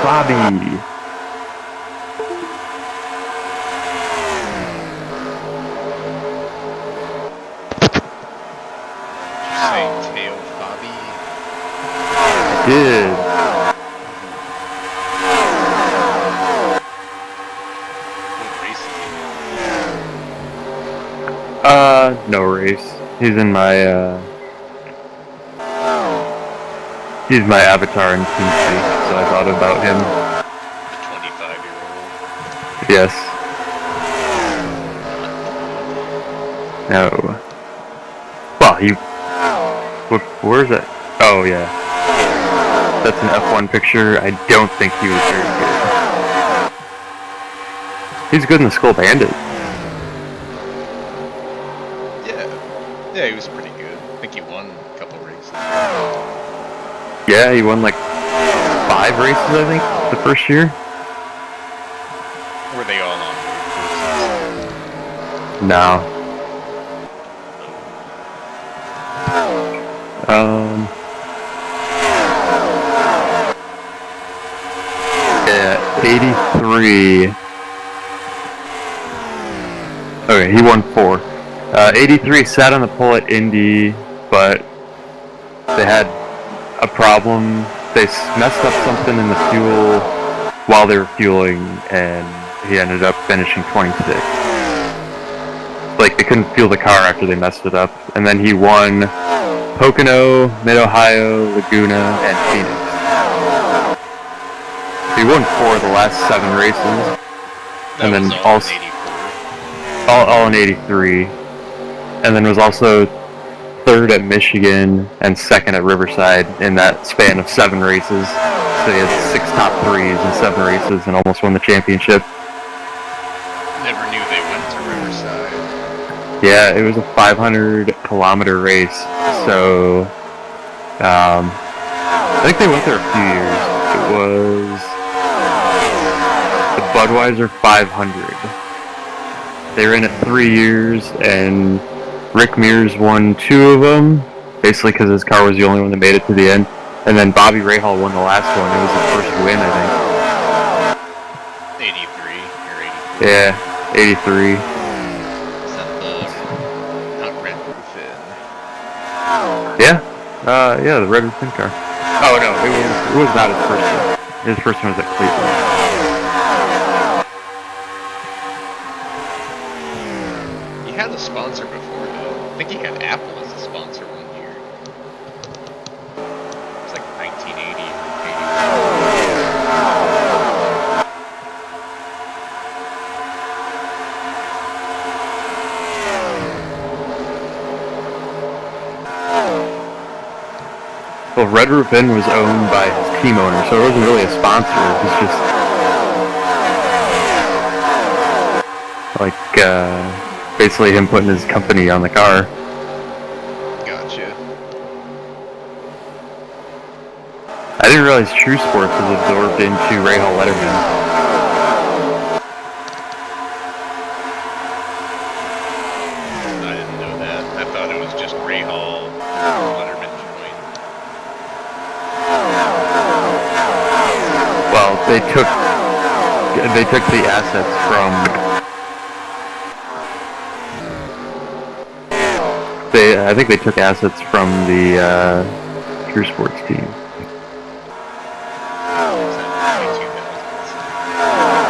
Bobby. Say tail Bobby. Did. What race is he in? No race. He's in my, he's my avatar in Team Speak, so I thought about him. The 25-year-old. Yes. No. Well, where is it? Oh, yeah. That's an F1 picture. I don't think he was very good. He's good in the Skull Bandit. Yeah, he was pretty good. I think he won a couple races. Yeah, he won like 5 races, I think, the first year. Were they all on road courses? No. Yeah, 83. Okay, he won 4. 83 sat on the pole at Indy, but they had a problem. They messed up something in the fuel while they were fueling, and he ended up finishing 26th. Like, they couldn't fuel the car after they messed it up. And then he won Pocono, Mid-Ohio, Laguna, and Phoenix. He won 4 of the last 7 races. And then also all in 83. And then was also 3rd at Michigan and 2nd at Riverside in that span of 7 races. So he had 6 top 3s in 7 races and almost won the championship. Never knew they went to Riverside. Yeah, it was a 500-kilometer race. So I think they went there a few years. It was the Budweiser 500. They were in it 3 years, and Rick Mears won 2 of them, basically because his car was the only one that made it to the end. And then Bobby Rahal won the last one. It was his first win, I think. 83 or 84. Yeah, 83. Is that the not Red Roof Inn? Yeah, yeah, the Red Roof car. Oh no, it was not his first one. His first one was at Cleveland. He had a sponsor before, though. I think he had Apple as a sponsor one year. It's like 1980 or 81. Well, Red Roof Inn was owned by his team owner, so it wasn't really a sponsor. It was just like basically him putting his company on the car. Gotcha. I didn't realize True Sports was absorbed into Rahal Letterman. I didn't know that. I thought it was just Rahal Letterman joined. Well, they took the assets from. I think they took assets from the True Sports team.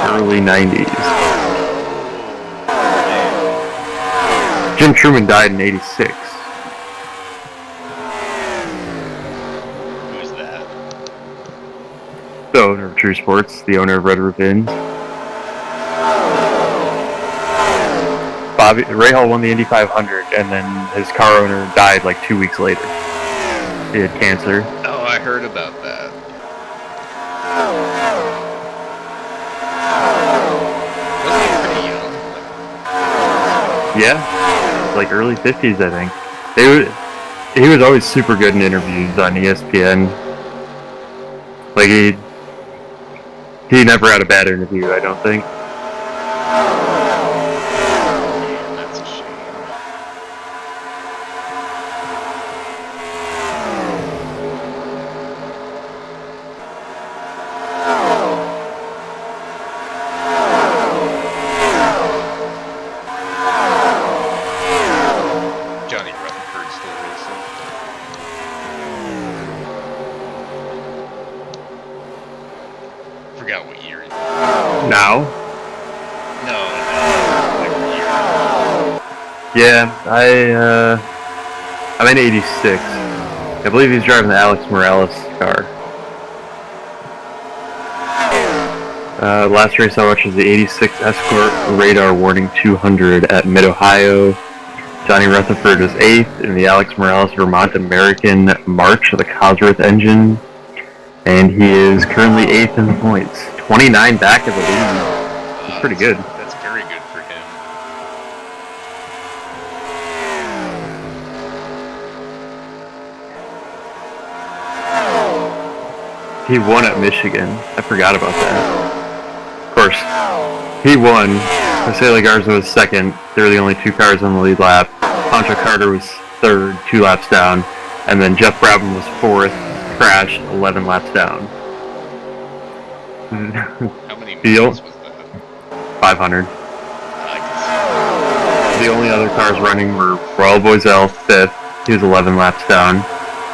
Early 90s. Jim Truman died in 86. Who's that? The owner of True Sports, the owner of Red Roof Inn. Rahal won the Indy 500, and then his car owner died like 2 weeks later. He had cancer. Oh, I heard about that. Wasn't he pretty young? Yeah, like early 50s, I think. He was always super good in interviews on ESPN. Like he never had a bad interview, I don't think. Man, that's a shame. what year. Now? No, like what year. Yeah, I'm in 86. I believe he's driving the Alex Morales car. Last race I watched was the 86 Escort Radar Warning 200 at Mid-Ohio. Johnny Rutherford was 8th in the Alex Morales Vermont American March of the Cosworth engine. And he is currently 8th in the points. 29 back of the lead. That's pretty good. That's very good for him. He won at Michigan. I forgot about that. Of course, he won. Jose Legarza was second. They were the only 2 cars on the lead lap. Pancho Carter was third, 2 laps down. And then Jeff Brabham was 4th, crashed, 11 laps down. How many Deal? miles was that? 500. Nice. The only other cars running were Royal Boiselle, 5th. He was 11 laps down.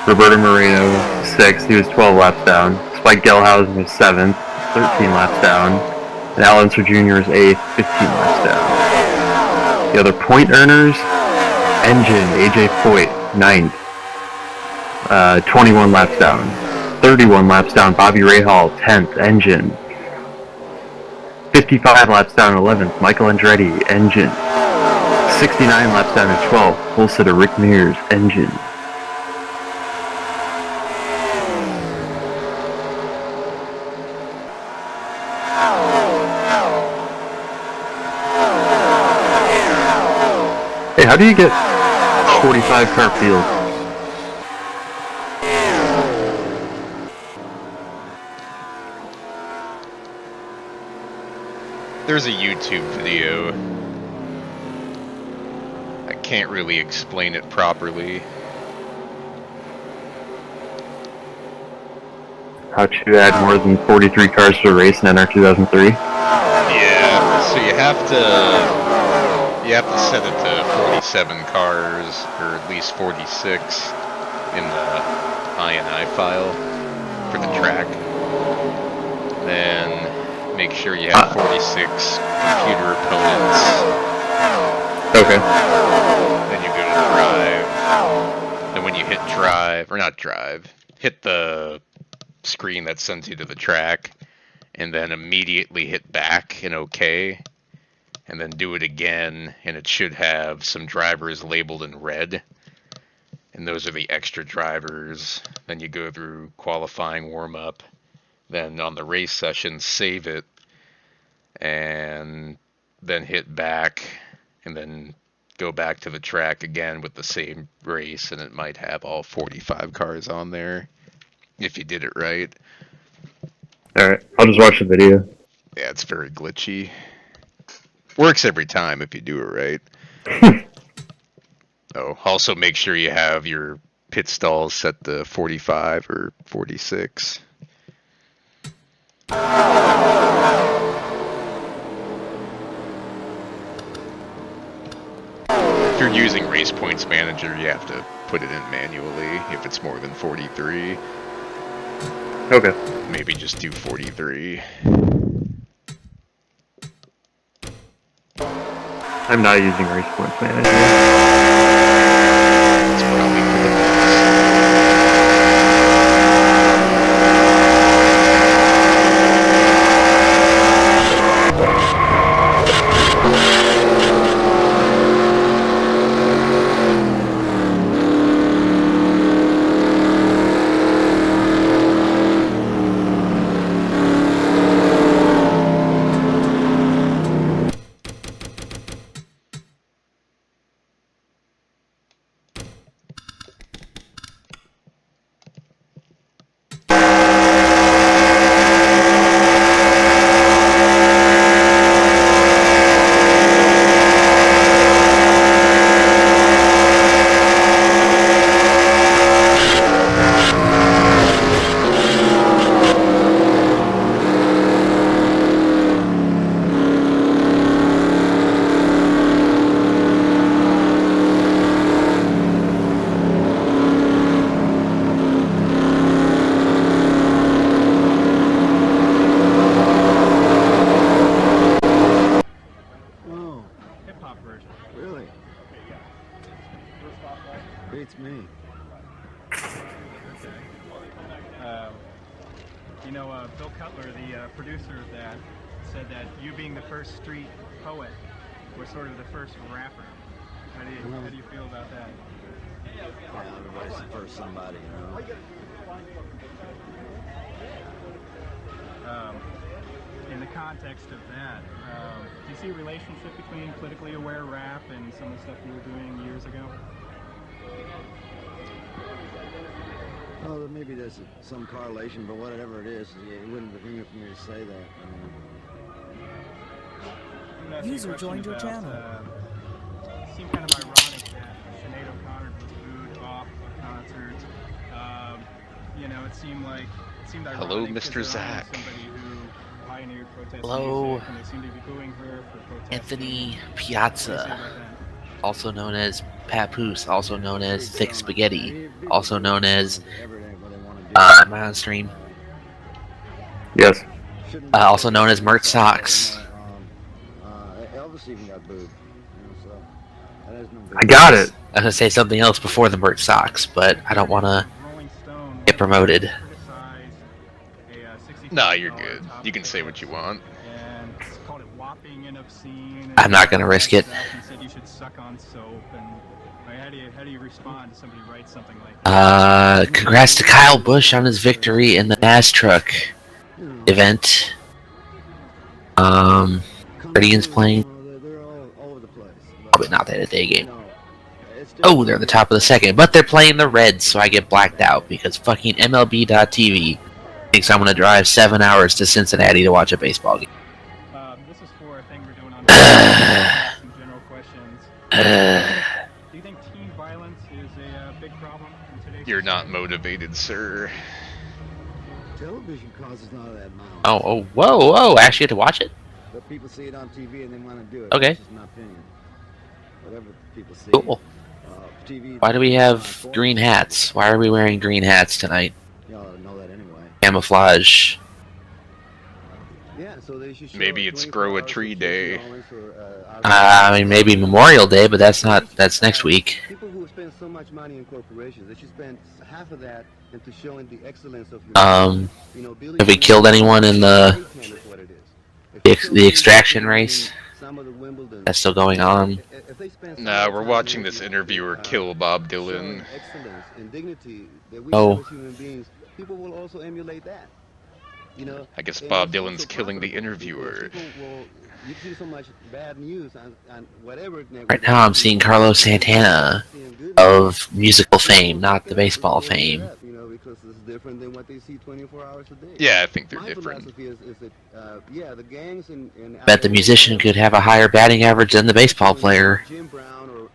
Roberto Moreno, 6th. He was 12 laps down. Spike Gelhausen was 7th, 13 laps down. And Al Unser Jr. was 8th, 15 laps down. The other point earners, Engine, AJ Foyt, 9th. 21 laps down. 31 laps down, Bobby Rahal, 10th, Engine. 55 laps down, 11th, Michael Andretti, Engine. 69 laps down at 12th, full set of Rick Mears, Engine. Hey, how do you get 45 car field? There's a YouTube video. I can't really explain it properly. How to add more than 43 cars to a race in NR 2003? Yeah, so you have to set it to 47 cars, or at least 46 in the INI file for the track. Then make sure you have 46 computer opponents. Okay. Then you go to drive. Then when you hit drive, or not drive, hit the screen that sends you to the track, and then immediately hit back and OK. And then do it again, and it should have some drivers labeled in red. And those are the extra drivers. Then you go through qualifying, warm-up. Then on the race session, save it. And then hit back. And then go back to the track again with the same race. And it might have all 45 cars on there. If you did it right. Alright, I'll just watch the video. Yeah, it's very glitchy. Works every time if you do it right. Oh, also make sure you have your pit stalls set to 45 or 46. If you're using Race Points Manager, you have to put it in manually if it's more than 43. Okay. Maybe just do 43. I'm not using Race Points Manager. It's probably for the best. said that you being the first street poet were sort of the first rapper. How do you feel about that? Yeah, everybody's the first somebody, you know. In the context of that, do you see a relationship between politically aware rap and some of the stuff you were doing years ago? Well, maybe there's some correlation, but whatever it is, it wouldn't be convenient for me to say that. User joined your channel. It seemed kind of ironic that Sinead O'Connor was booed off a concert. You know, it seemed ironic. Hello, Mr. Zach. Somebody who pioneered protest Hello, music, and they seem to be booing her for protesting. Anthony What do you say Piazza, about that? also known as Papoose, also known as Thick Spaghetti, also known as am I on stream? Yes. Also known as Mert Socks. Elvis even got booed. You know, so that is no big I got it. I was gonna say something else before the Mert Socks, but I don't want to Rolling Stone get promoted. criticized a Nah, you're good. You can say what you want. and called it whopping and obscene. I'm not gonna risk it. And said you should suck on soap. And like, how do you respond to somebody writes something like that? Congrats to Kyle Busch on his victory in the NAS truck event. Guardians playing. They're all over the place. Probably not that a day game. Oh, they're the top of the second, but they're playing the Reds, so I get blacked out because fucking MLB.TV thinks I'm gonna drive 7 hours to Cincinnati to watch a baseball game. This is for a thing we're doing on some general questions. Do you think teen violence is a big problem in today's You're not society? motivated, sir. Television causes none of that mileage. Oh, whoa! I actually had to watch it. But people see it on TV and they want to do it. Okay. That's just my opinion. Whatever people see. Cool. TV. Why do we have green hats? Why are we wearing green hats tonight? Y'all know that anyway. Camouflage. Yeah, so they should show Maybe it's 24 grow a hours tree of day. allowance for, I mean, maybe Memorial Day, but that's next week. People who spend so much money in corporations, they should spend half of that into showing the excellence of your you know, Have we killed anyone in the extraction race? That's still going on. Nah, we're watching this interviewer kill Bob Dylan. Excellence and dignity that we Oh. have as human beings, people will also emulate that. You know, I guess and Bob it's Dylan's also killing the profitable interviewer. because people will- you see so much bad news on whatever network. Right now I'm seeing Carlos Santana of musical fame, not the baseball fame. You know, because it's different than what they see 24 hours a day. Yeah, I think they're My different. philosophy is that, yeah, the gangs and Bet the musician could have a higher batting average than the baseball player. Jim Brown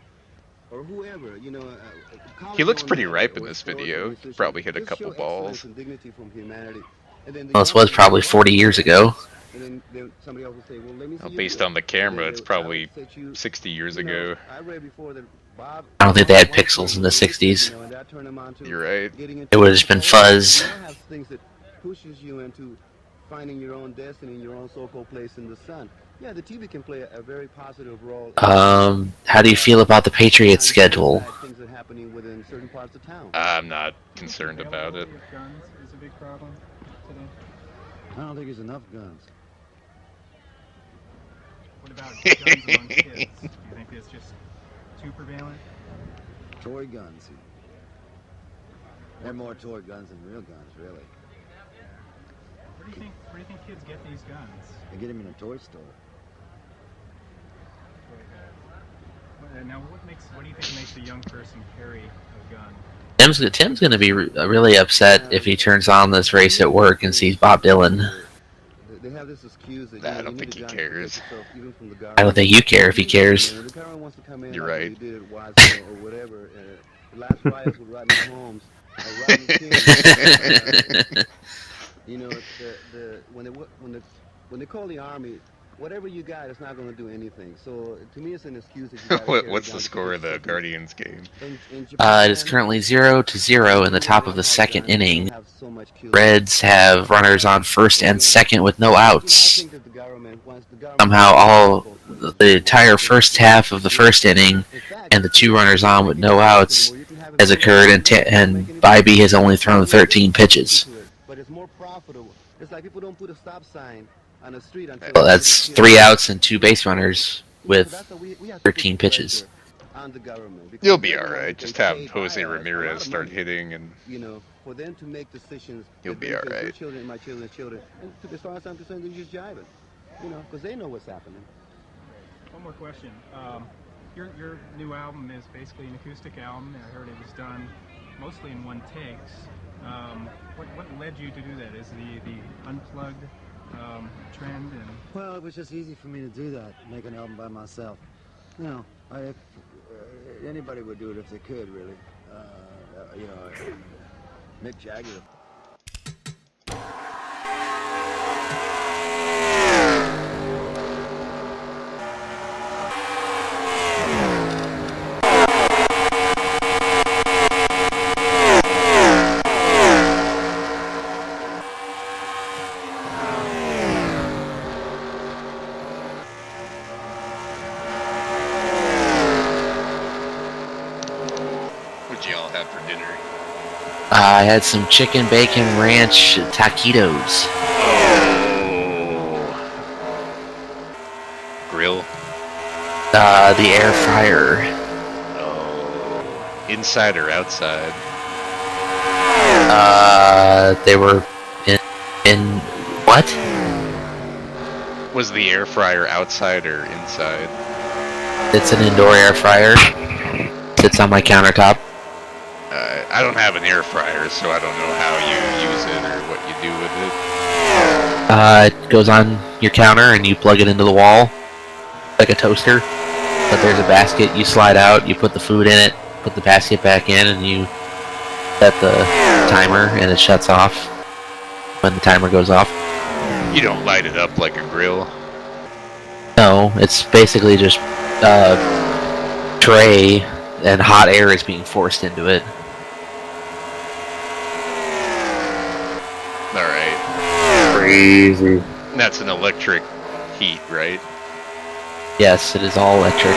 or whoever, you know. He looks pretty ripe in this video. Probably hit a couple balls. Well, this was probably 40 years ago. Well, based on the camera, it's probably 60 years ago. I don't think they had pixels in the 60s. You're right. It would have just been fuzz. Things that pushes you into finding your own destiny, your own so-called place in the sun. Yeah, the TV can play a very positive role. How do you feel about the Patriots schedule? Things that are happening within certain parts of town. I'm not concerned about it. Availability of guns is a big problem today. I don't think there's enough guns. What about guns among kids? Do you think it's just too prevalent? Toy guns. They're more toy guns than real guns, really. Where do you think kids get these guns? They get them in a toy store. Now, what do you think makes a young person carry a gun? Tim's gonna be really upset if he turns on this race at work and sees Bob Dylan. They have this excuse that, I don't think he cares. I don't think you care if he cares. The government wants to come in You're after right. you did it wisely or whatever. The last riots with Rodney Holmes, Rodney King. You know, when they call the army, whatever you got is not going to do anything. So to me, it's an excuse that you gotta carry What's the guns score of the because Guardians game? in Japan, It is currently 0-0 in the top of the second inning. have so much killing. Reds have runners on first and second with no I outs. think that the government Somehow the entire first half of the first inning and the two runners on with no outs has occurred, and Bybee has only thrown 13 pitches. But it's more profitable. It's like people don't put a stop sign on the street until. Well, that's 3 outs and 2 base runners with So that's what we have to 13 put pitches. pressure on the government, because You'll be they're the all ones right. that Just they have pay Jose by us a lot Ramirez of start money, hitting, and you know, for them to make decisions You'll that be benefit all right. your children and my children's children. And as far as I'm concerned, they're just jiving, you know, because they know what's happening. One more question. Your new album is basically an acoustic album. I heard it was done mostly in one takes. What led you to do that? Is the unplugged trend? And Well, it was just easy for me to do that, make an album by myself. You know, anybody would do it if they could, really. You know, Mick Jagger. what'd y'all have for dinner? I had some chicken bacon ranch taquitos. Oh. Grill. The air fryer. Oh. Inside or outside? They were in what? Was the air fryer outside or inside? It's an indoor air fryer. Sits on my countertop. I don't have an air fryer, so I don't know how you use it or what you do with it. It goes on your counter and you plug it into the wall like a toaster. But there's a basket you slide out, you put the food in it, put the basket back in, and you set the timer and it shuts off when the timer goes off. You don't light it up like a grill. No, it's basically just tray and hot air is being forced into it. Alright. Crazy. That's an electric heat, right? Yes, it is all electric.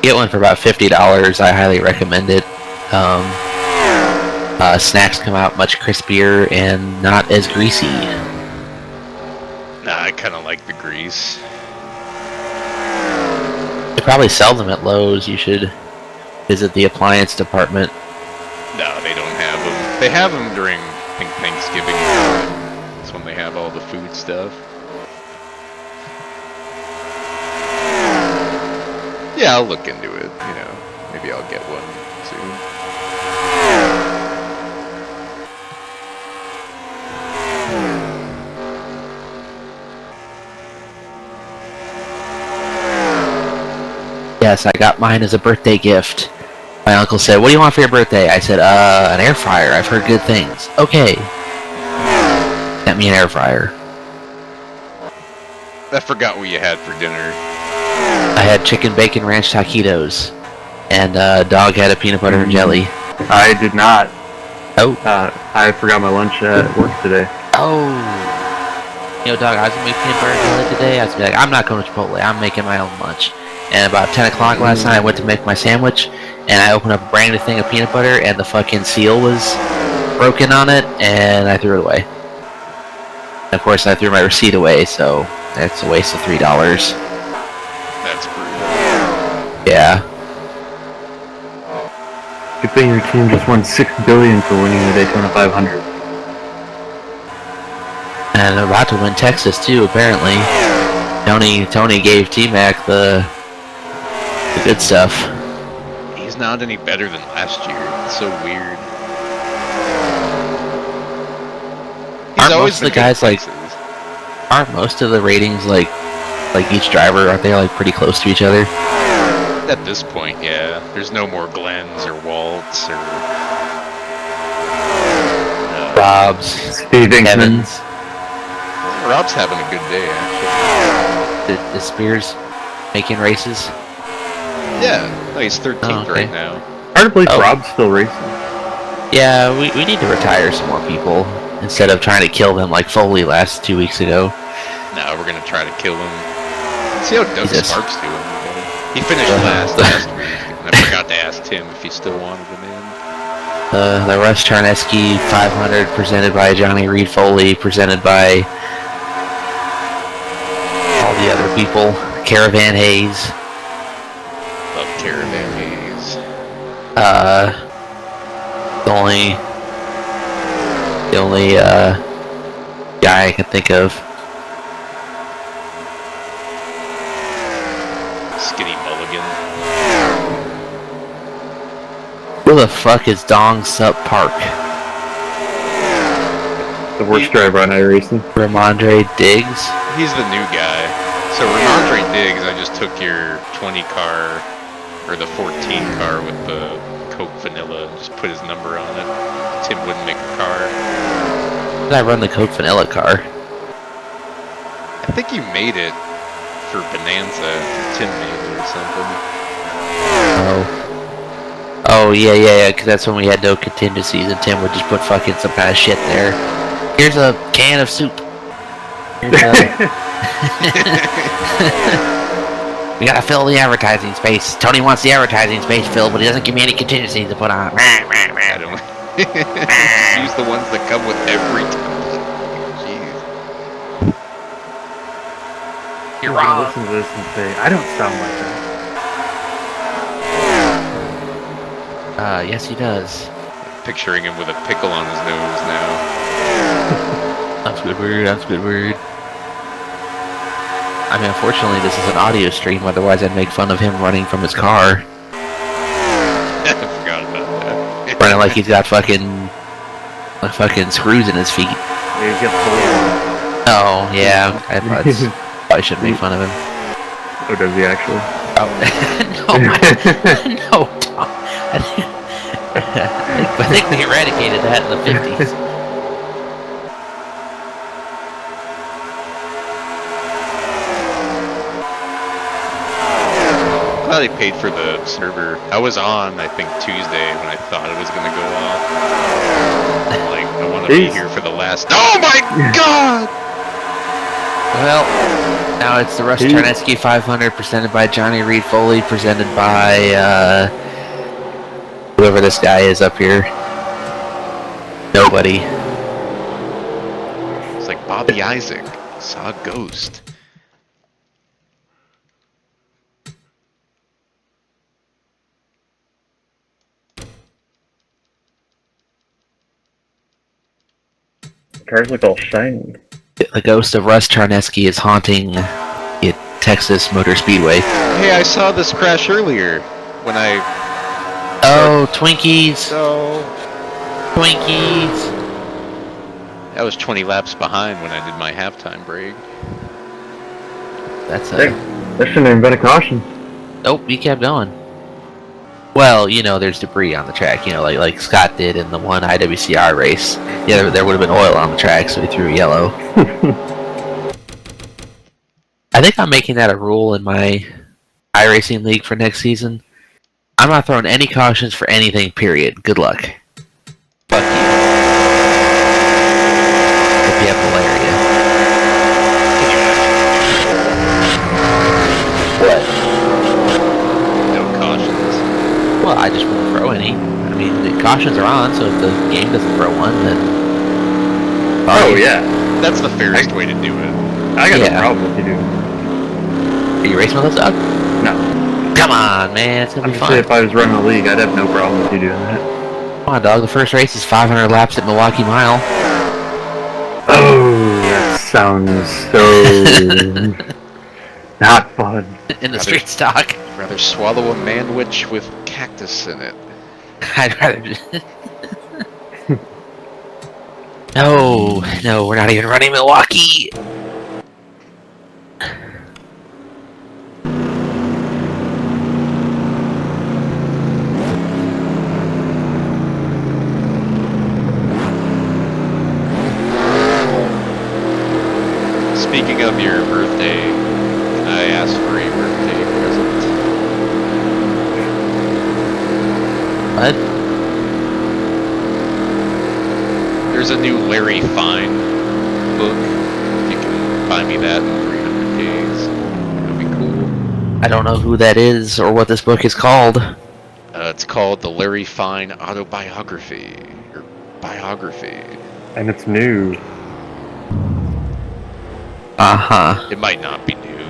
Get one for about $50. I highly recommend it. Snacks come out much crispier and not as greasy. Nah, I kind of like the grease. They probably sell them at Lowe's. You should visit the appliance department. No, they don't have them. They have them during, I think, Thanksgiving time. That's when they have all the food stuff. Yeah, I'll look into it, you know. Maybe I'll get one soon. Yes, I got mine as a birthday gift. My uncle said, "What do you want for your birthday?" I said, an air fryer. I've heard good things." Okay. Sent me an air fryer. I forgot what you had for dinner. I had chicken bacon ranch taquitos. And dog had a peanut butter and jelly. I did not. Oh. I forgot my lunch at work today. Oh. You know, dog, I was going to make peanut butter and jelly today. I was going to be like, I'm not going to Chipotle. I'm making my own lunch. And about 10 o'clock last night, I went to make my sandwich. And I opened up a brand new thing of peanut butter. And the fucking seal was broken on it. And I threw it away. And of course, I threw my receipt away. So that's a waste of $3. That's brutal. Yeah. Good thing your team just won $6 billion for winning the Daytona 500. And about to win Texas too, apparently. Tony gave T-Mac the good stuff. He's not any better than last year. It's so weird. Aren't most of the guys aren't most of the ratings like each driver, aren't they like pretty close to each other? At this point, yeah. There's no more Glens or Waltz or Rob's, Steve Evans. Rob's having a good day, actually. Is Spears making races? Yeah, no, he's 13th okay. right now. Hard to believe Oh. Rob's still racing. Yeah, we need to retire some more people instead of trying to kill them like Foley last 2 weeks ago. No, we're gonna try to kill him. See how Doug Jesus. Sparks doing. He finished last week, and I forgot to ask Tim if he still wanted him in. The Russ Charneski 500 presented by Johnny Reed Foley, presented by people. Caravan Hayes. Love Caravan Haze. The only guy I can think of. Skinny Mulligan. Who the fuck is Dong Sup Park? The worst driver on iRacing. Ramondre Diggs? He's the new guy. So Ramondre Diggs, I just took your 20 car, or the 14 car with the Coke Vanilla, and just put his number on it. Tim wouldn't make a car. Did I run the Coke Vanilla car? I think you made it for Bonanza. Tim made it or something. Oh, yeah, because that's when we had no contingencies and Tim would just put fucking some kind of shit there. Here's a can of soup. We gotta fill the advertising space. Tony wants the advertising space filled, but he doesn't give me any contingencies to put on. I don't just use the ones that come with every template. Jeez. You're gonna wrong. listen to this and say, I don't sound like that. Yes he does. Picturing him with a pickle on his nose now. That's good word, that's good word. I mean, unfortunately, this is an audio stream, otherwise I'd make fun of him running from his car. I forgot about that. Running like he's got fucking screws in his feet. Yeah, he's got the Oh, yeah, I probably shouldn't make fun of him. Oh, does he actually? Oh, no, Tom. I think we eradicated that in the 50s. Glad they paid for the server. I was on, I think, Tuesday when I thought it was going to go off. Like, I want to be here for the last... Oh my god! Well, now it's the Russ Charneski 500 presented by Johnny Reed Foley, presented by, whoever this guy is up here. Nobody. It's like Bobby Isaac saw a ghost. Cars look all shiny. The ghost of Russ Charneski is haunting the Texas Motor Speedway. Hey, I saw this crash earlier when I... Oh, Twinkies! So... Twinkies! I was 20 laps behind when I did my halftime break. That's There shouldn't have been a caution. Nope, he kept going. Well, you know, there's debris on the track, you know, like Scott did in the one IWCR race. Yeah, there would have been oil on the track, so he threw yellow. I think I'm making that a rule in my iRacing league for next season. I'm not throwing any cautions for anything, period. Good luck. Fuck you. Hope you have malaria. What? No cautions. Well, I just won't throw any. I mean, the cautions are on, so if the game doesn't throw one, then... Oh, yeah. That's the fairest way to do it. I got no problem if you do. Are you racing with us, Doug? No. Come on, man. It's gonna I'm be just fun. saying if I was running a league, I'd have no problem with you doing that. Come on, dog. The first race is 500 laps at Milwaukee Mile. Oh, that sounds so... not fun. In the street stock. I'd rather swallow a manwich with cactus in it. I'd rather just... No, we're not even running Milwaukee. Speaking of your birthday, can I ask for a birthday present? What? There's a new Larry Fine book. If you can buy me that in 300 days, that'd be cool. I don't know who that is or what this book is called. It's called the Larry Fine Autobiography, or Biography. And it's new. Uh-huh. It might not be new.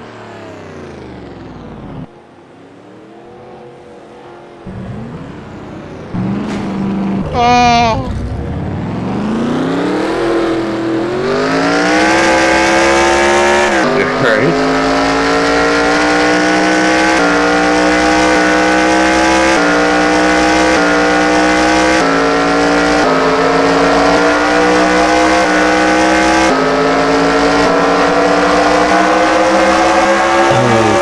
Oh! Right?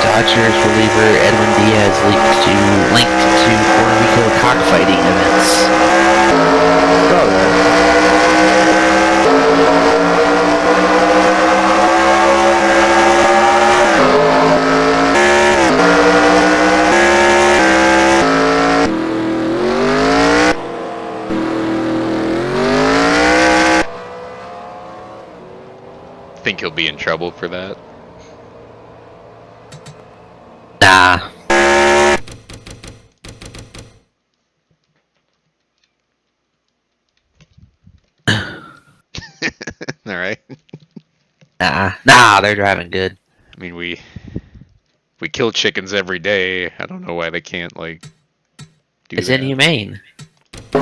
Dodgers reliever Edwin Diaz linked to Puerto Rico cockfighting events. Saw that. Think he'll be in trouble for that? Nah. Alright. Nah, they're driving good. I mean, we kill chickens every day. I don't know why they can't, like, do It's that. inhumane. They're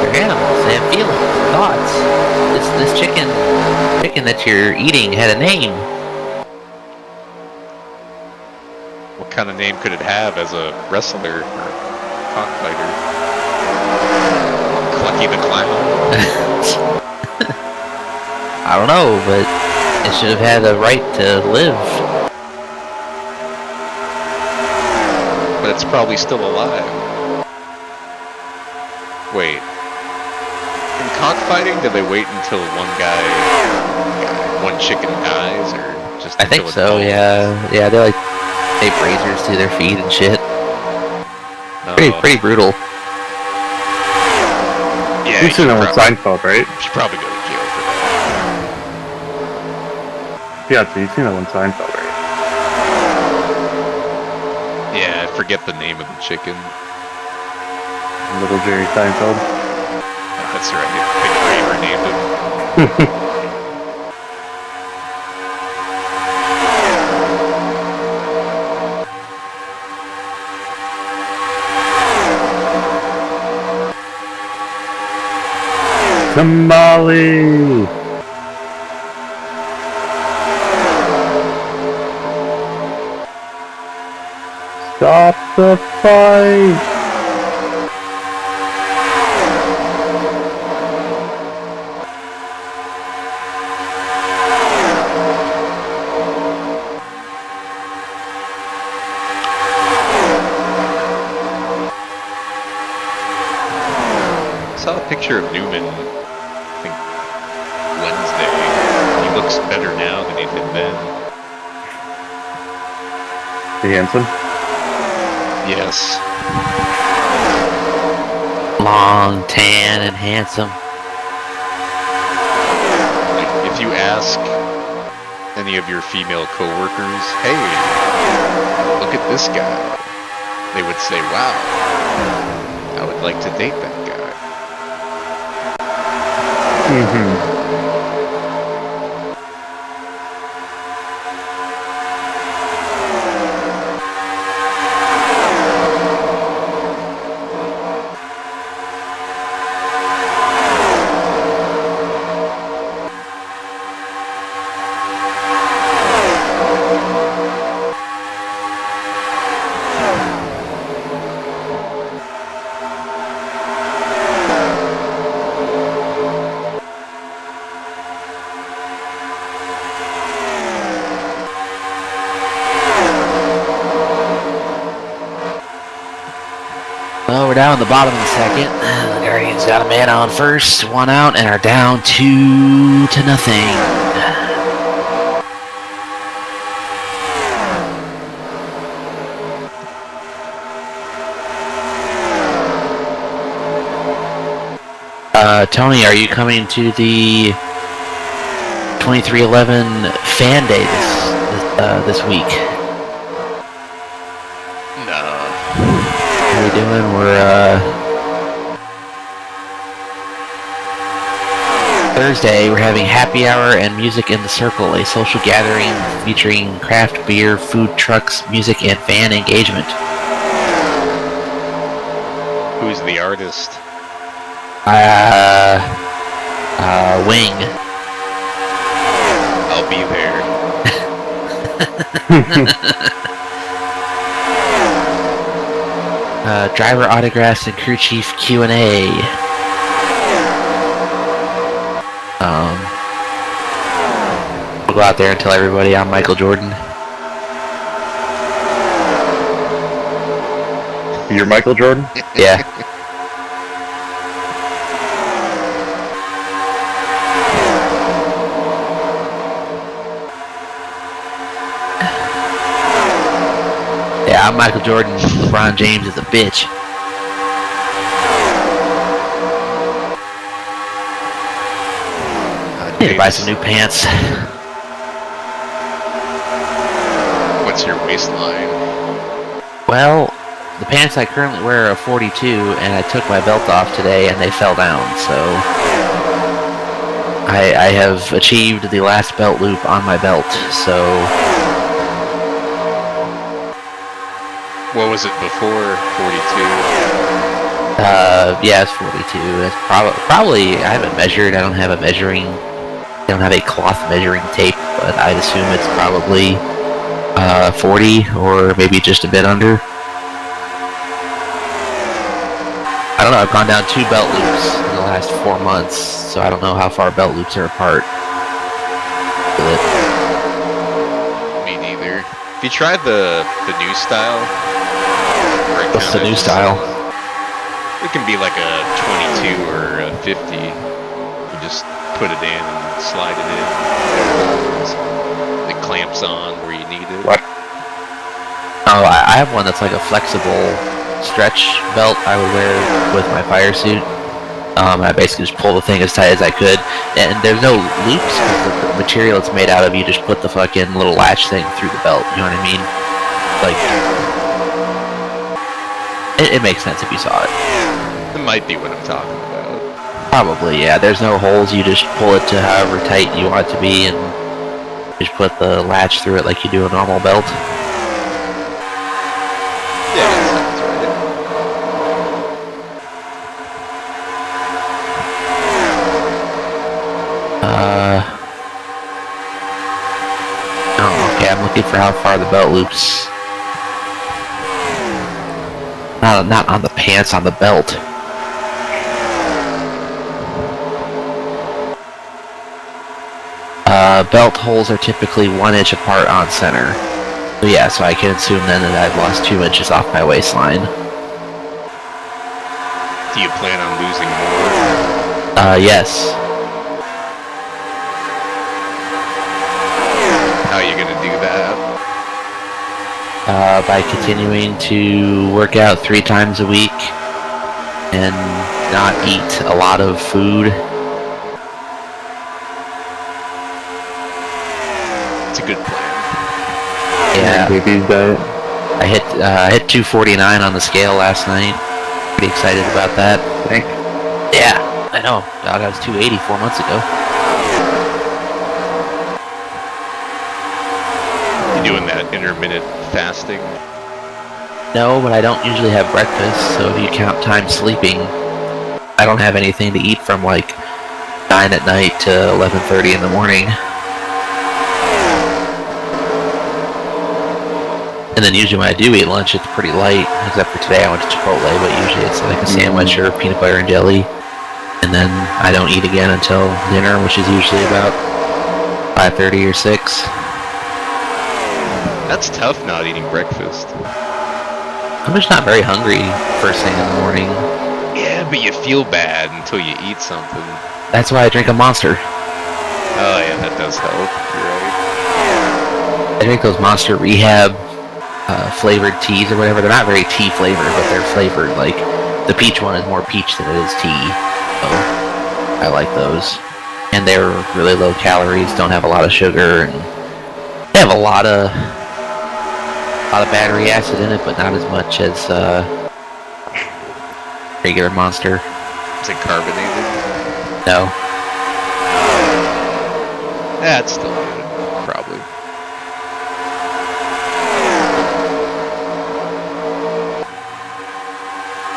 They're animals. They have feelings, thoughts. This chicken that you're eating had a name. What kind of name could it have as a wrestler or cockfighter? Clucky the Clown? I don't know, but it should have had a right to live. But it's probably still alive. Wait. In cockfighting, do they wait until one chicken dies, or just I think until it so, falls? yeah. They like tape razors to their feet and shit. No. Pretty brutal. Yeah, You've seen that with Seinfeld, right? should probably go to jail for that. Yeah, so you've seen that one Seinfeld, right? Yeah, I forget the name of the chicken. Little Jerry Seinfeld. That's right, Big Kramer named him. Somebody! Stop the fight! I saw a picture of Newman, I think, Wednesday. He looks better now than he did then. The handsome? Yes. Long, tan, and handsome. Like, if you ask any of your female coworkers, hey, look at this guy, they would say, wow, I would like to date that guy. Mm-hmm. Well, we're down in the bottom of the second. The Guardians got a man on first, one out, and are down 2-0. Tony, are you coming to the 2311 Fan Day this week? No. How we doing? Thursday, we're having happy hour and music in the circle, a social gathering featuring craft beer, food trucks, music, and fan engagement. Who's the artist? Wing. I'll be there. Driver autographs and crew chief Q&A. We'll go out there and tell everybody I'm Michael Jordan. You're Michael Jordan? Yeah. Yeah, I'm Michael Jordan. LeBron James is a bitch. Need to buy some new pants. What's your waistline? Well, the pants I currently wear are 42, and I took my belt off today, and they fell down, so I have achieved the last belt loop on my belt, so... What was it before 42? Yeah, it's 42. It's probably, I haven't measured, I don't have a cloth measuring tape, but I'd assume it's probably 40, or maybe just a bit under. I don't know, I've gone down 2 belt loops in the last 4 months, so I don't know how far belt loops are apart. Me neither. If you tried the new style, What's the new style? It can be like a 22 or a 50. You just put it in and slide it in. It clamps on where you need it. What? Oh, I have one that's like a flexible stretch belt I would wear with my fire suit. I basically just pull the thing as tight as I could, and there's no loops because the material it's made out of. You just put the fucking little latch thing through the belt. You know what I mean? Like, it makes sense if you saw it. That might be what I'm talking about. Probably, yeah. There's no holes. You just pull it to however tight you want it to be, and just put the latch through it like you do a normal belt. Yeah, that sounds right. Oh, okay. I'm looking for how far the belt loops. Not on the pants, on the belt. Belt holes are typically 1 inch apart on center. So yeah, so I can assume then that I've lost 2 inches off my waistline. Do you plan on losing more? Yes. How are you gonna do that? By continuing to work out 3 times a week and not eat a lot of food. It's a good plan. Yeah, Baby's diet. I hit 249 on the scale last night. Pretty excited about that. Thank. Yeah, I know. God, I was 280 4 months ago. You doing that intermittent fasting? No, but I don't usually have breakfast, so if you count time sleeping, I don't have anything to eat from like 9 at night to 11:30 in the morning. And then usually when I do eat lunch, it's pretty light, except for today I went to Chipotle, but usually it's like a sandwich or peanut butter and jelly. And then I don't eat again until dinner, which is usually about 5:30 or 6. That's tough not eating breakfast. I'm just not very hungry first thing in the morning. Yeah, but you feel bad until you eat something. That's why I drink a Monster. Oh yeah, that does help. You're right. I drink those Monster Rehab flavored teas or whatever. They're not very tea flavored, but they're flavored. Like, the peach one is more peach than it is tea. So, I like those. And they're really low calories, don't have a lot of sugar, and they have a lot of battery acid in it, but not as much as regular Monster. Is it carbonated? No. Yeah, it's still good. Probably.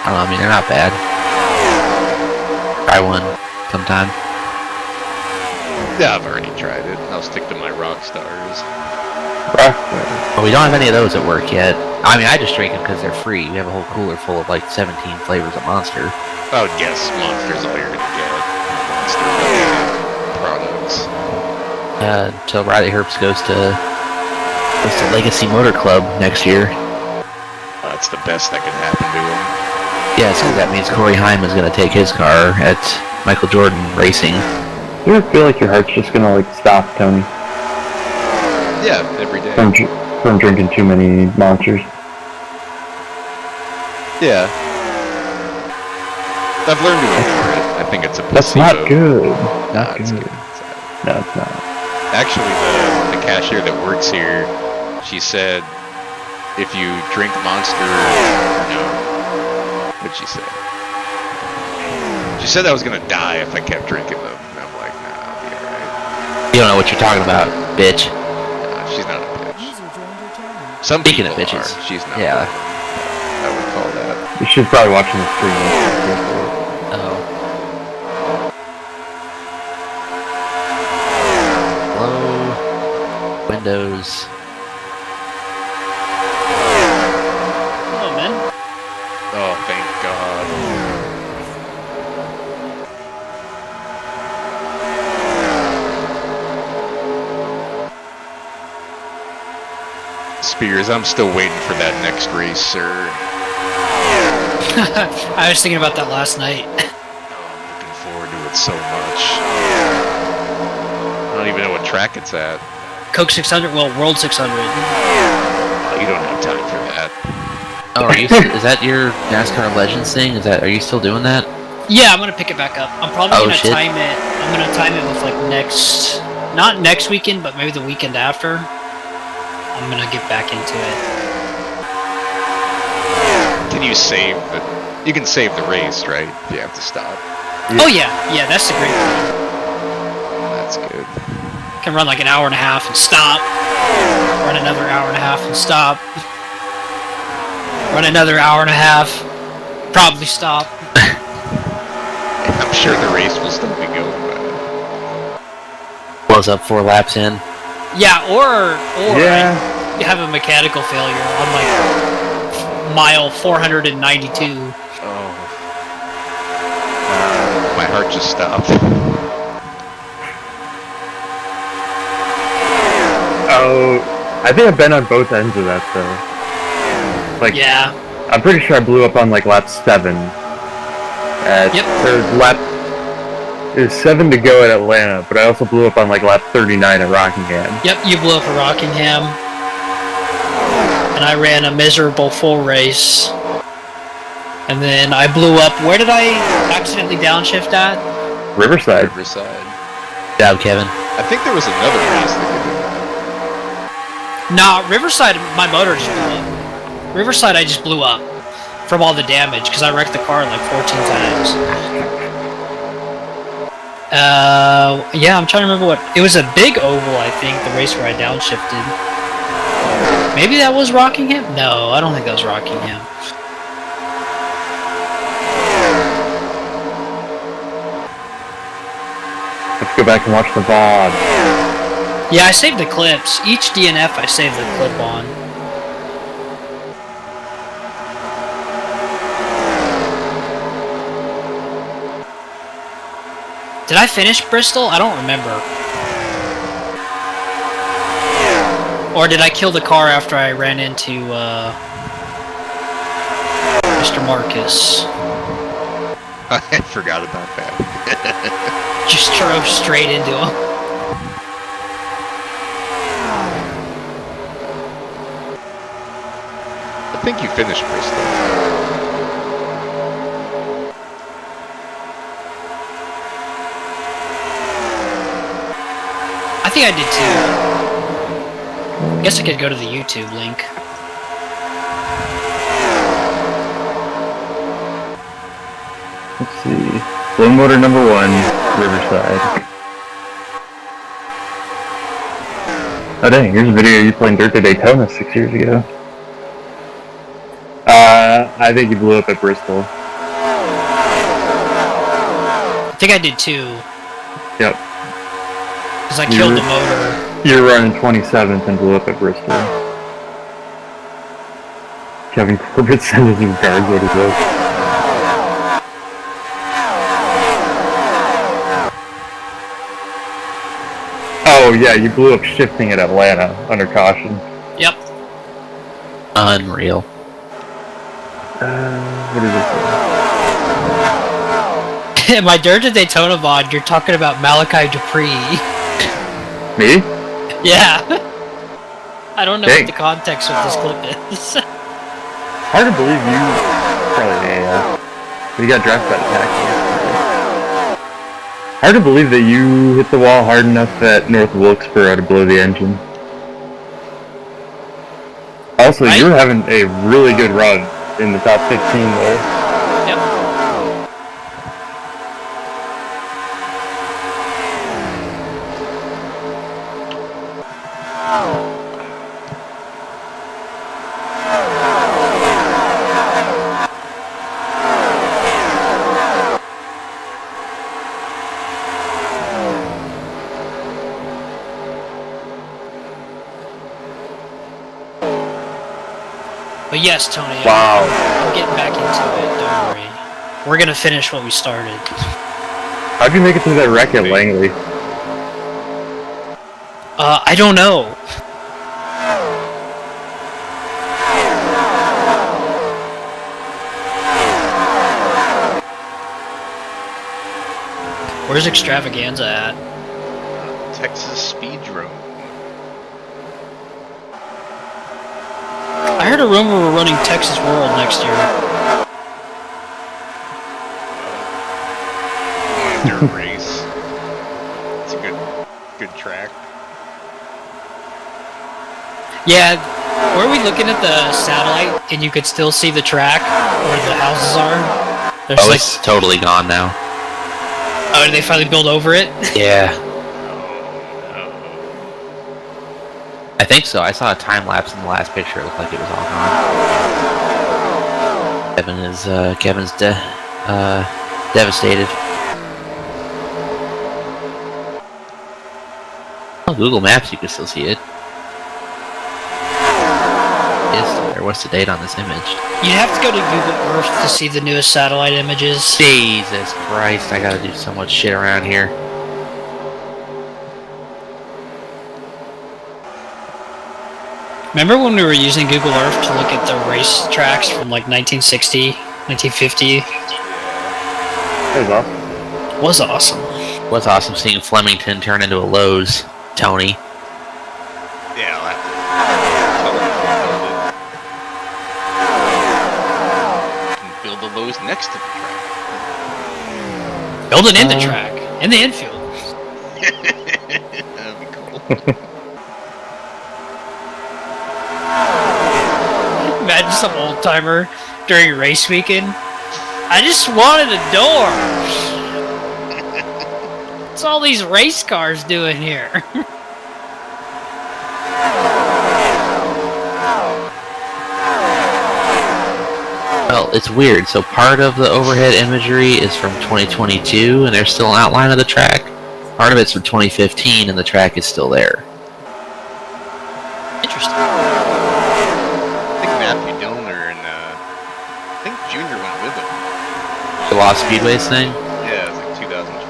I don't know, I mean, they're not bad. Try one sometime. Yeah, I've already tried it. I'll stick to my rock stars. But we don't have any of those at work yet. I mean, I just drink them because they're free. We have a whole cooler full of like 17 flavors of Monster. I would guess Monster's all you're gonna get. Monster products. Until Riley Herbst goes to Legacy Motor Club next year. That's the best that could happen to him. Yeah, so that means Corey Haim is going to take his car at Michael Jordan Racing. You ever feel like your heart's just gonna like stop, Tony, Yeah, every day. from drinking too many Monsters? Yeah. I've learned to ignore it. I think it's a That's placebo. not good. Nah, it's good. good. No, it's not. Actually, the cashier that works here, she said, if you drink Monster, no. What'd she say? She said I was gonna die if I kept drinking them. And I'm like, nah, I'll be alright. You don't know what you're talking about, bitch. Nah, she's not a bitch. User joined your channel. Some Speaking people of bitches. are. She's not. Yeah. I would call that. You should probably watch the stream. Oh. Hello. Windows. Oh, man. Oh, thank God. Spears, I'm still waiting for that next race, sir. I was thinking about that last night. Oh, I'm looking forward to it so much. I don't even know what track it's at. Coke 600, well, World 600. Oh, you don't have time for that. Oh, is that your NASCAR Legends thing? Are you still doing that? Yeah, I'm gonna pick it back up. I'm probably Oh, gonna shit. time it. I'm gonna time it with like not next weekend, but maybe the weekend after. I'm gonna get back into it. Can you save the... You can save the race, right? You have to stop. Oh yeah, that's the great thing. That's good. Can run like an hour and a half and stop. Run another hour and a half and stop. Run another hour and a half. Probably stop. I'm sure the race will still be going, but... Was up 4 laps in. Yeah, or Yeah. you have a mechanical failure on like mile 492. Oh. My heart just stopped. Oh, I think I've been on both ends of that though. Like, Yeah. I'm pretty sure I blew up on like lap 7. Yep. It was 7 to go at Atlanta, but I also blew up on like lap 39 at Rockingham. Yep, you blew up at Rockingham. And I ran a miserable full race. And then I blew up. Where did I accidentally downshift at? Riverside. Riverside. Good job, Kevin. I think there was another race that could do that. Nah, Riverside, my motor just blew up. Riverside, I just blew up from all the damage because I wrecked the car like 14 times. Yeah, I'm trying to remember what. It was a big oval, I think, the race where I downshifted. Maybe that was Rockingham? No, I don't think that was Rockingham. Let's go back and watch the VOD. Yeah, I saved the clips. Each DNF I saved the clip on. Did I finish Bristol? I don't remember. Or did I kill the car after I ran into Mr. Marcus? I forgot about that. Just drove straight into him. I think you finished Bristol. I think I did too. I guess I could go to the YouTube link. Let's see. Slow motor number 1, Riverside. Oh dang, here's a video of you playing Dirt to Daytona 6 years ago. I think you blew up at Bristol. I think I did too. Yep. Because I killed the motor. You were running 27th and blew up at Bristol. Kevin Corbett sends his guards what is this? Oh yeah, you blew up shifting at Atlanta under caution. Yep. Unreal. What is this? In my Dirt to Daytona VOD, you're talking about Malachi Dupree. Me? Yeah. I don't know Dang. what the context of this clip is. Hard to believe you probably yeah. You got drafted by the Packers. Hard to believe that you hit the wall hard enough at North Wilkesboro to blow the engine. Also, you were having a really good run in the top 15 there. Yep. But yes, Tony, Wow. I'm getting back into it, don't worry. We're gonna finish what we started. How'd you make it through that wreck at Langley? I don't know. Where's Extravaganza at? Texas Speedrome. I heard a rumor we're running Texas World next year. Dirt race. It's a good track. Yeah, were we looking at the satellite and you could still see the track where the houses are? There's Oh, it's totally gone now. Oh, did they finally build over it? Yeah. I think so. I saw a time lapse in the last picture. It looked like it was all gone. Kevin's devastated. On Google Maps, you can still see it. It's there. What's the date on this image? You have to go to Google Earth to see the newest satellite images. Jesus Christ! I gotta do so much shit around here. Remember when we were using Google Earth to look at the race tracks from like 1960, 1950? That was awesome. Was awesome. What's awesome seeing Flemington turn into a Lowe's, Tony. Yeah, I'll have to build the Lowe's next to the track. Build it in the track, in the infield. That'd be cool. Imagine some old timer during race weekend. I just wanted a door. What's all these race cars doing here? Well, it's weird. So part of the overhead imagery is from 2022, and there's still an outline of the track. Part of it's from 2015, and the track is still there. Interesting. I think Matthew Dillner and I think Junior went with him. The Lost Speedways thing? Yeah, it was like 2020.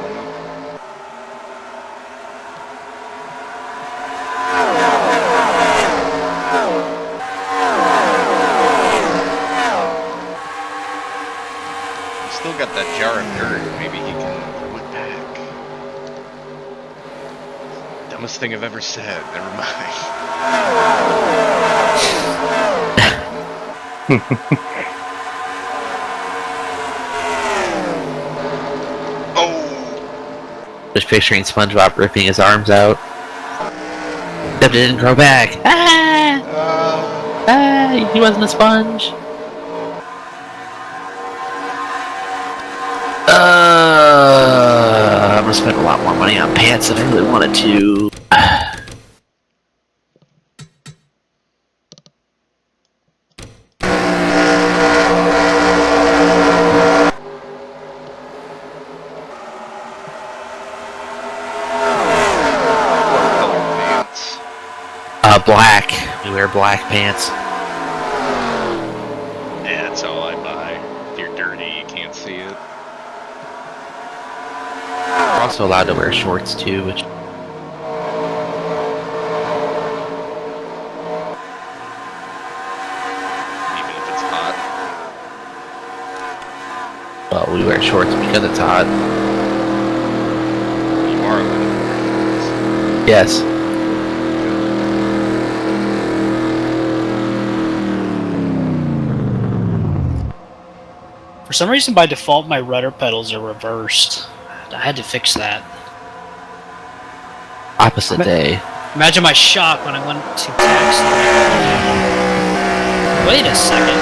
He's still got that jar of dirt. Maybe he can throw it back. Dumbest thing I've ever said. Never mind. Just picturing SpongeBob ripping his arms out. Except it didn't grow back. Ah! Ah! He wasn't a sponge. I'm gonna spend a lot more money on pants than I really wanted to. Black. We wear black pants. Yeah, that's all I buy. If you're dirty, you can't see it. We're also allowed to wear shorts too, which Even if it's hot. well, we wear shorts because it's hot. You are allowed to wear shorts. Yes. For some reason, by default, my rudder pedals are reversed. I had to fix that. Opposite day. Imagine my shock when I went to taxi. Wait a second.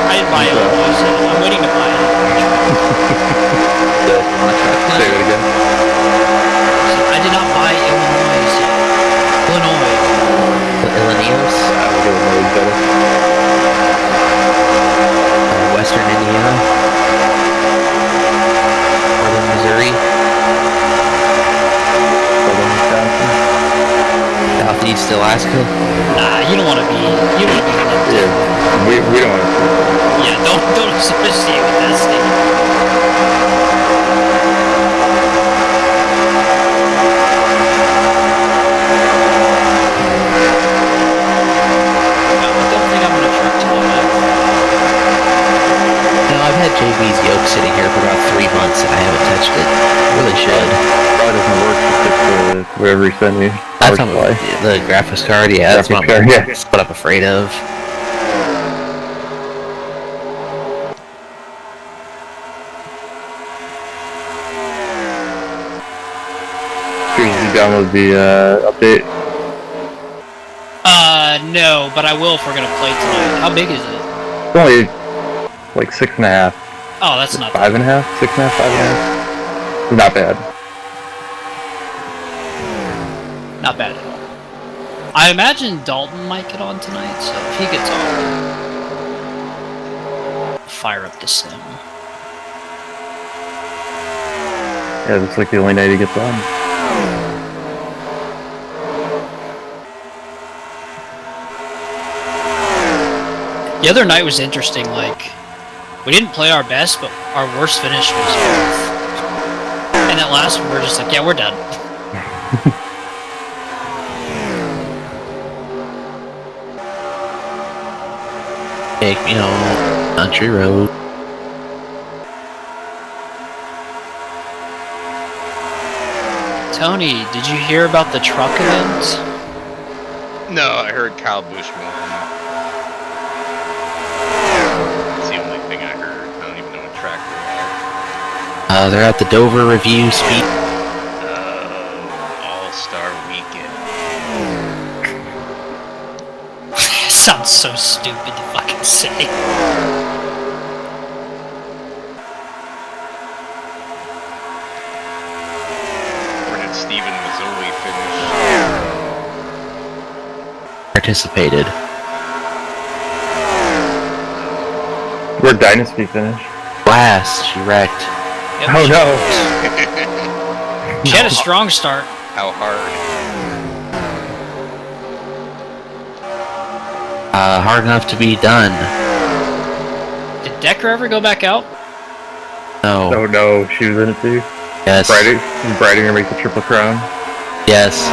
I didn't buy it. I'm waiting to buy it. Say it again. I did not buy Illinois yet. Illinois. The Illinois. I would go with Illinois better. Western Indiana. Northern Missouri. Southern Wisconsin. Southeast Alaska. Nah, you don't want to be. You don't want to be. Yeah, we don't want to. Yeah, don't associate with that state. I've had JB's yoke sitting here for about 3 months and I haven't touched it. I really should. Probably doesn't work with whatever you send me. That's on the graphics card, yeah. That's what I'm afraid of. Did you download the update? No, but I will if we're gonna play tonight. How big is it? It's only like 6.5. Oh, that's not 5.5? 6.5? 5.5? Not bad. Not bad at all. I imagine Dalton might get on tonight, so if he gets on, fire up the sim. Yeah, looks like the only night he gets on. The other night was interesting, like, we didn't play our best, but our worst finish was 4th. And that last one, we're just like, yeah, we're done. Take me home, country road. Tony, did you hear about the truck event? No, I heard Kyle Busch won. That's the only thing I heard. I don't even know what track they're at. They're at the Dover Review Speed. All-Star Weekend. Sounds so stupid to fucking say. Where did Steven Mazzoli finish? Participated. Where'd Dynasty finish? Last, she wrecked. Yep, Oh no! She had a strong start. How hard? Hard enough to be done. Did Decker ever go back out? No. Oh no, she was in it too. Yes. Briding her make the Triple Crown. Yes.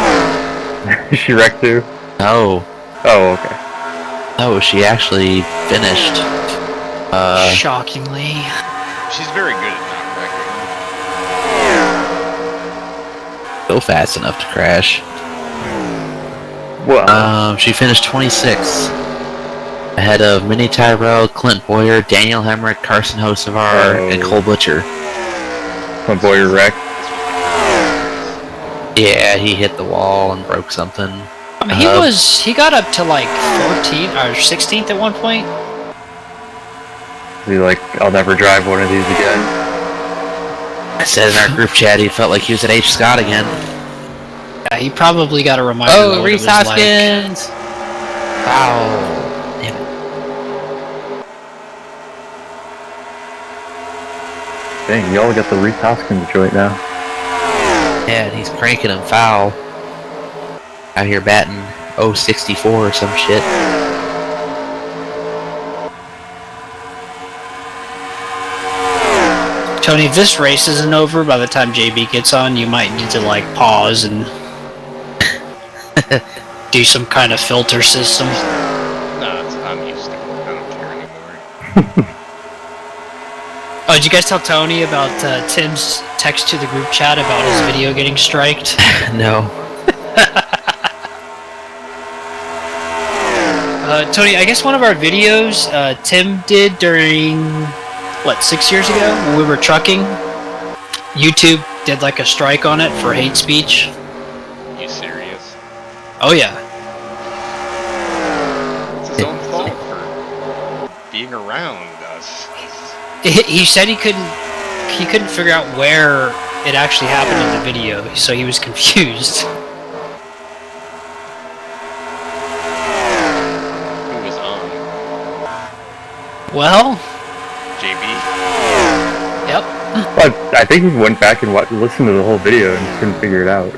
She wrecked too. No. Oh, okay. No, she actually finished. Shockingly. She's very good at not wrecking. Go fast enough to crash. Well, She finished 26th. Ahead of Minnie Tyrell, Clint Boyer, Daniel Hemrick, Carson Hocevar, and Cole Butcher. Clint Boyer wrecked. Yeah, he hit the wall and broke something. I mean, he got up to like 14th or 16th at one point. He's like, I'll never drive one of these again. I said in our group chat he felt like he was at H. Scott again. Yeah, he probably got a reminder. Oh, Reese Hoskins! Wow. Damn it. Dang, y'all got the Reese Hoskins joint now. Yeah, and he's cranking him foul. Out here batting 0.64 or some shit. Tony, if this race isn't over by the time JB gets on, you might need to like pause and do some kind of filter system. No, I'm used to it. I don't care anymore. Oh, did you guys tell Tony about Tim's text to the group chat about his video getting striked? No. Tony, I guess one of our videos Tim did during, what, 6 years ago when we were trucking? YouTube did like a strike on it for hate speech. You serious? Oh yeah. It's his own fault for being around us. He said he couldn't figure out where it actually happened in the video, so he was confused. Who was on? Well, JB? yep. But I think he went back and listened to the whole video and couldn't figure it out.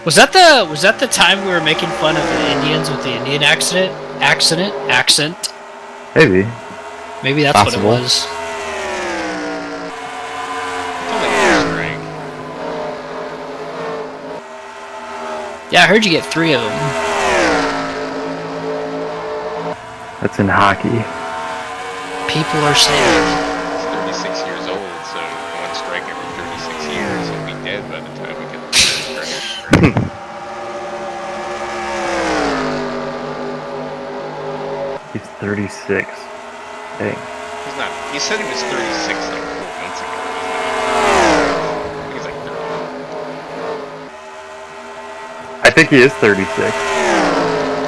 Was that the time we were making fun of the Indians with the Indian accent? Maybe. Maybe that's Possible. what it was. Yeah, I heard you get 3 of them. That's in hockey. People are saying. He's 36 years old, so one strike every 36 years. He'll be dead by the time we get the first strike. He's 36. Dang. He's not. He said he was 36 like 4 months ago. He's like 30. I think he is 36.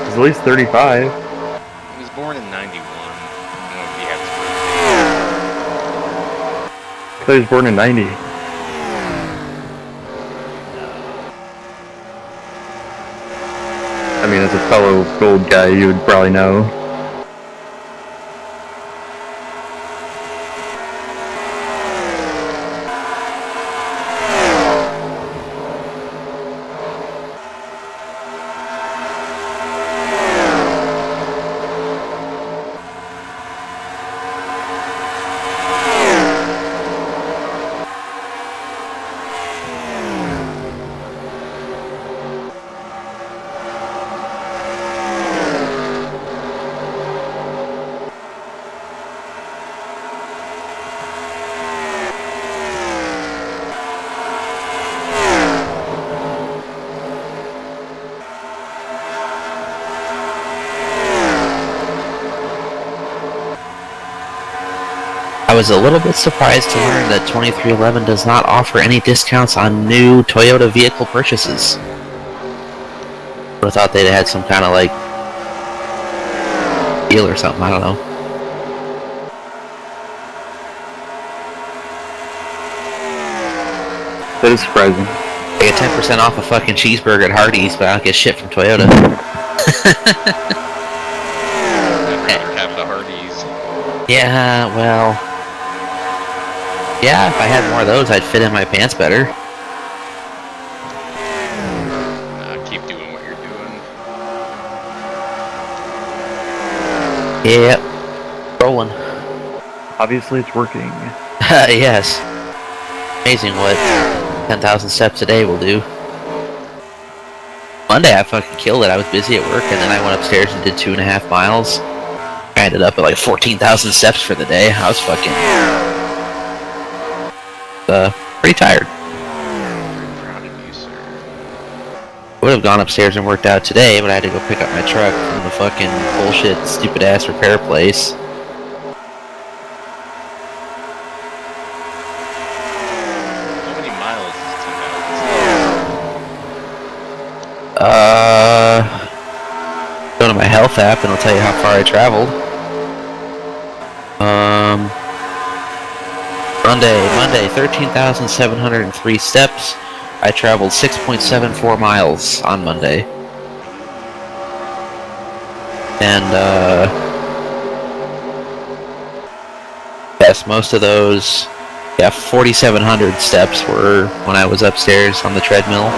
He's at least 35. He was born in 91. I don't know if he had his I thought he was born in 90. I mean, as a fellow gold guy, you would probably know. I was a little bit surprised to learn that 2311 does not offer any discounts on new Toyota vehicle purchases. I would have thought they'd had some kind of like deal or something, I don't know. That is surprising. I get 10% off a fucking cheeseburger at Hardee's, but I don't get shit from Toyota. I'd rather have the Hardee's. Yeah, well... yeah, if I had more of those, I'd fit in my pants better. Keep doing what you're doing. Yep. Rolling. Obviously, it's working. Yes. Amazing what 10,000 steps a day will do. Monday I fucking killed it. I was busy at work and then I went upstairs and did 2.5 miles. I ended up at like 14,000 steps for the day. I was fucking pretty tired. Very proud of you, sir. I would have gone upstairs and worked out today, but I had to go pick up my truck from the fucking bullshit stupid ass repair place. How many miles is 10,000? Go to my health app and it'll tell you how far I traveled. Monday, 13,703 steps. I traveled 6.74 miles on Monday. And, yes, most of those Yeah, 4,700 steps were when I was upstairs on the treadmill.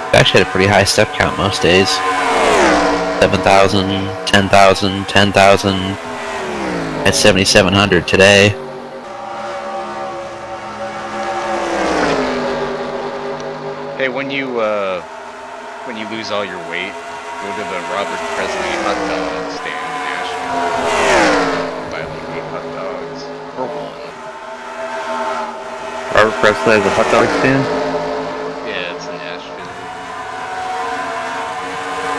I actually had a pretty high step count most days. 7,000, 10,000, 10,000. At 7,700 today. Hey, when you lose all your weight, go to the Robert Presley hot dog stand in Nashville. Buy like 8 hot dogs for $1. Robert Presley has a hot dog stand? Yeah, it's in Nashville.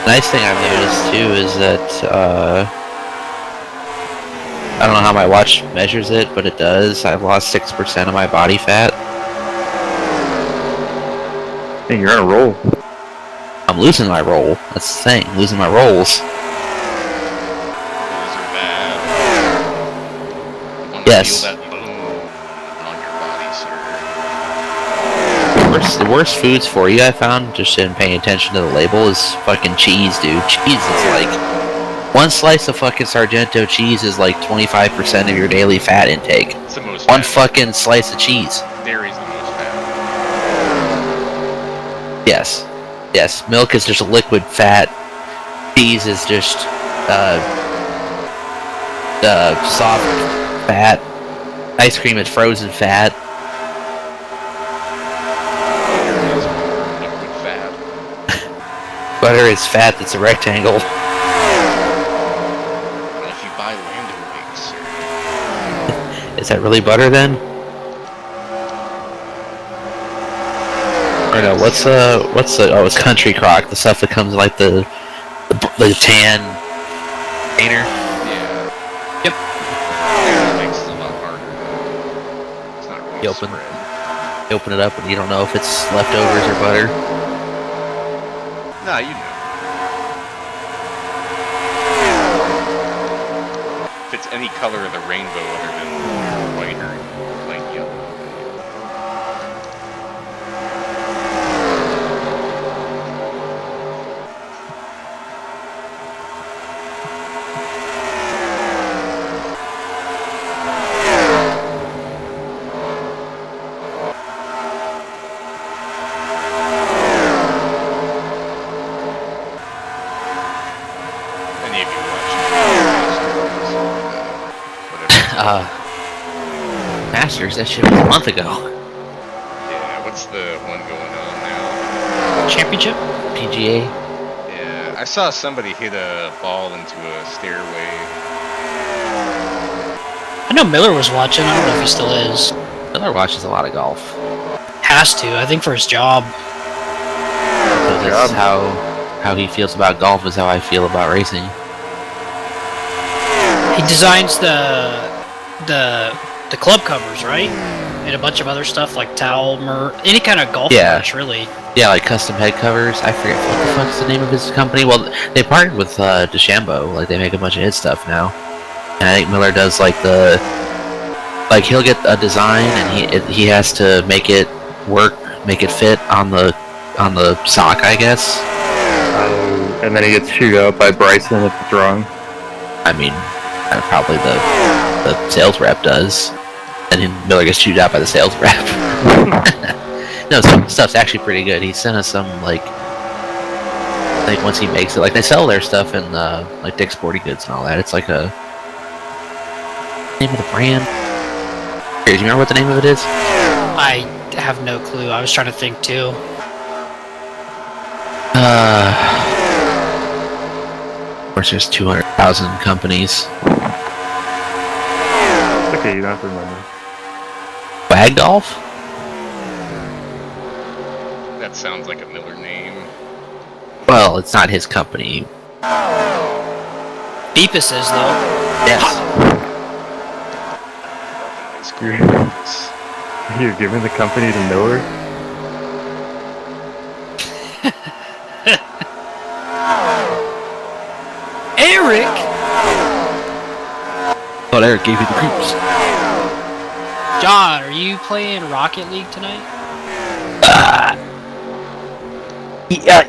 Nice thing I've noticed too is that I don't know how my watch measures it, but it does. I've lost 6% of my body fat. Hey, you're on a roll. I'm losing my roll. That's the thing. Losing my rolls. Those are bad. You wanna Yes. feel that boom on your body, sir. The worst foods for you, I found, just in paying attention to the label, is fucking cheese, dude. Cheese is like... One slice of fucking Sargento cheese is like 25% of your daily fat intake. It's the most One fat. fucking slice of cheese. Dairy's the most fat. Yes. Yes. Milk is just liquid fat. Cheese is just soft fat. Ice cream is frozen fat. Liquid fat. Butter is fat that's a rectangle. What if you buy Lando Wigs, sir? Is that really butter then? Or no, what's the, oh, it's Country Crock, the stuff that comes like the tan container. Yeah. Yep. It makes it a lot harder. It's not really You open it up and you don't know if it's leftovers or butter. Nah, you know. If it's any color of the rainbow other than white or light yellow. Any of you watching whatever. Masters, that shit was a month ago. Yeah, what's the one going on now? Championship? PGA. Yeah, I saw somebody hit a ball into a stairway. I know Miller was watching. I don't know if he still is. Miller watches a lot of golf. Has to. I think for his job. So this is how he feels about golf is how I feel about racing. He designs the club covers, right? And a bunch of other stuff like any kind of golf merch, really. Yeah, like custom head covers. I forget what the fuck's the name of his company. Well, they partnered with DeChambeau. Like, they make a bunch of his stuff now. And I think Miller does like he'll get a design and he has to make it work, make it fit on the sock, I guess. And then he gets chewed out by Bryson if it's wrong. I mean, probably the sales rep does. And then Miller gets chewed out by the sales rep. No, some stuff's actually pretty good. He sent us some, like once he makes it, like they sell their stuff in like Dick's Sporting Goods and all that. It's like a name of the brand. Here, do you remember what the name of it is? I have no clue. I was trying to think too. Of course, there's 200,000 companies. Okay, you don't have to remember. Wag Golf? That sounds like a Miller name. Well, it's not his company. Beepus is, though. Yes. You're giving the company to Miller? Eric! Thought Eric gave you the creeps. John, are you playing Rocket League tonight?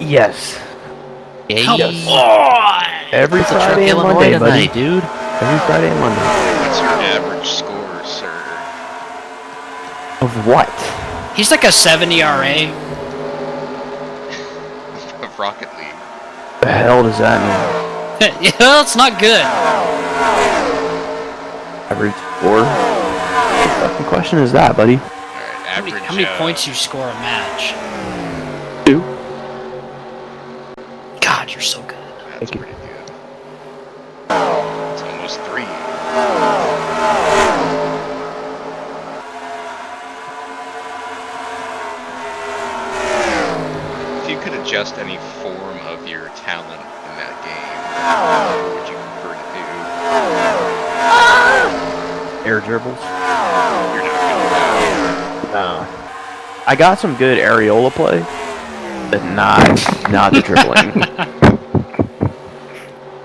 Yes. Come Yes. on! Every It's a truck Friday and Illinois Monday, buddy. tonight, dude. Every Friday and Monday. What's your average score, sir? Of what? He's like a 70 RA. Of Rocket League. The hell does that mean? Yeah, well, it's not good. Average score? What the fucking question is that, buddy? Alright, average. How many points you score a match? 2. God, you're so good. That's pretty good. It's almost 3. If you could adjust any form of your talent in that game, what would you prefer to do? Air dribbles? You're not good at that. No. I got some good areola play, but not the dribbling.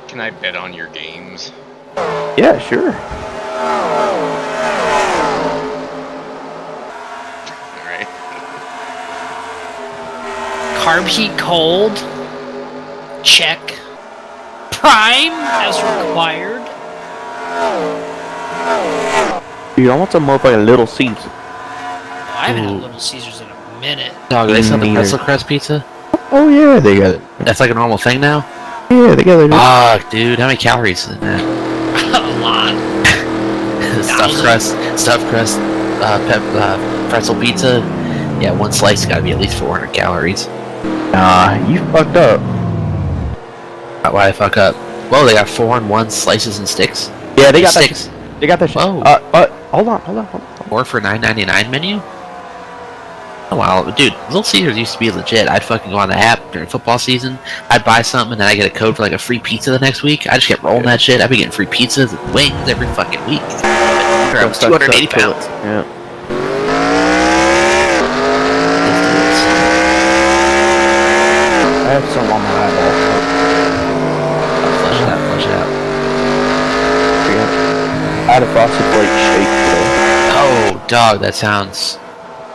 Can I bet on your games? Yeah, sure. Alright. Carb heat cold. Check. Prime as required. Dude, I want some motherfucking Little Caesars. I haven't had Little Caesars in a minute. Dog, they sell the Neither. pretzel crust pizza? Oh yeah, they got it. That's like a normal thing now? Yeah, they got it. Fuck, dude, how many calories is in that? A lot. stuffed crust, pretzel pizza. Yeah, one slice gotta be at least 400 calories. Nah, you fucked up. Why I fuck up? Whoa, they got 4-in-1 slices and sticks? Yeah, they got sticks. that. They got that shit. Whoa. Hold on. 4 for $9.99 menu? Oh wow, dude, Little Caesars used to be legit. I'd fucking go on the app during football season. I'd buy something and then I get a code for like a free pizza the next week. I just kept rolling that shit. I'd be getting free pizzas and wings every fucking week. I was 280 pounds. Yeah. I have some on my eyeball. Flush it out. I had a Frosted Flake shake today. Oh, dog, that sounds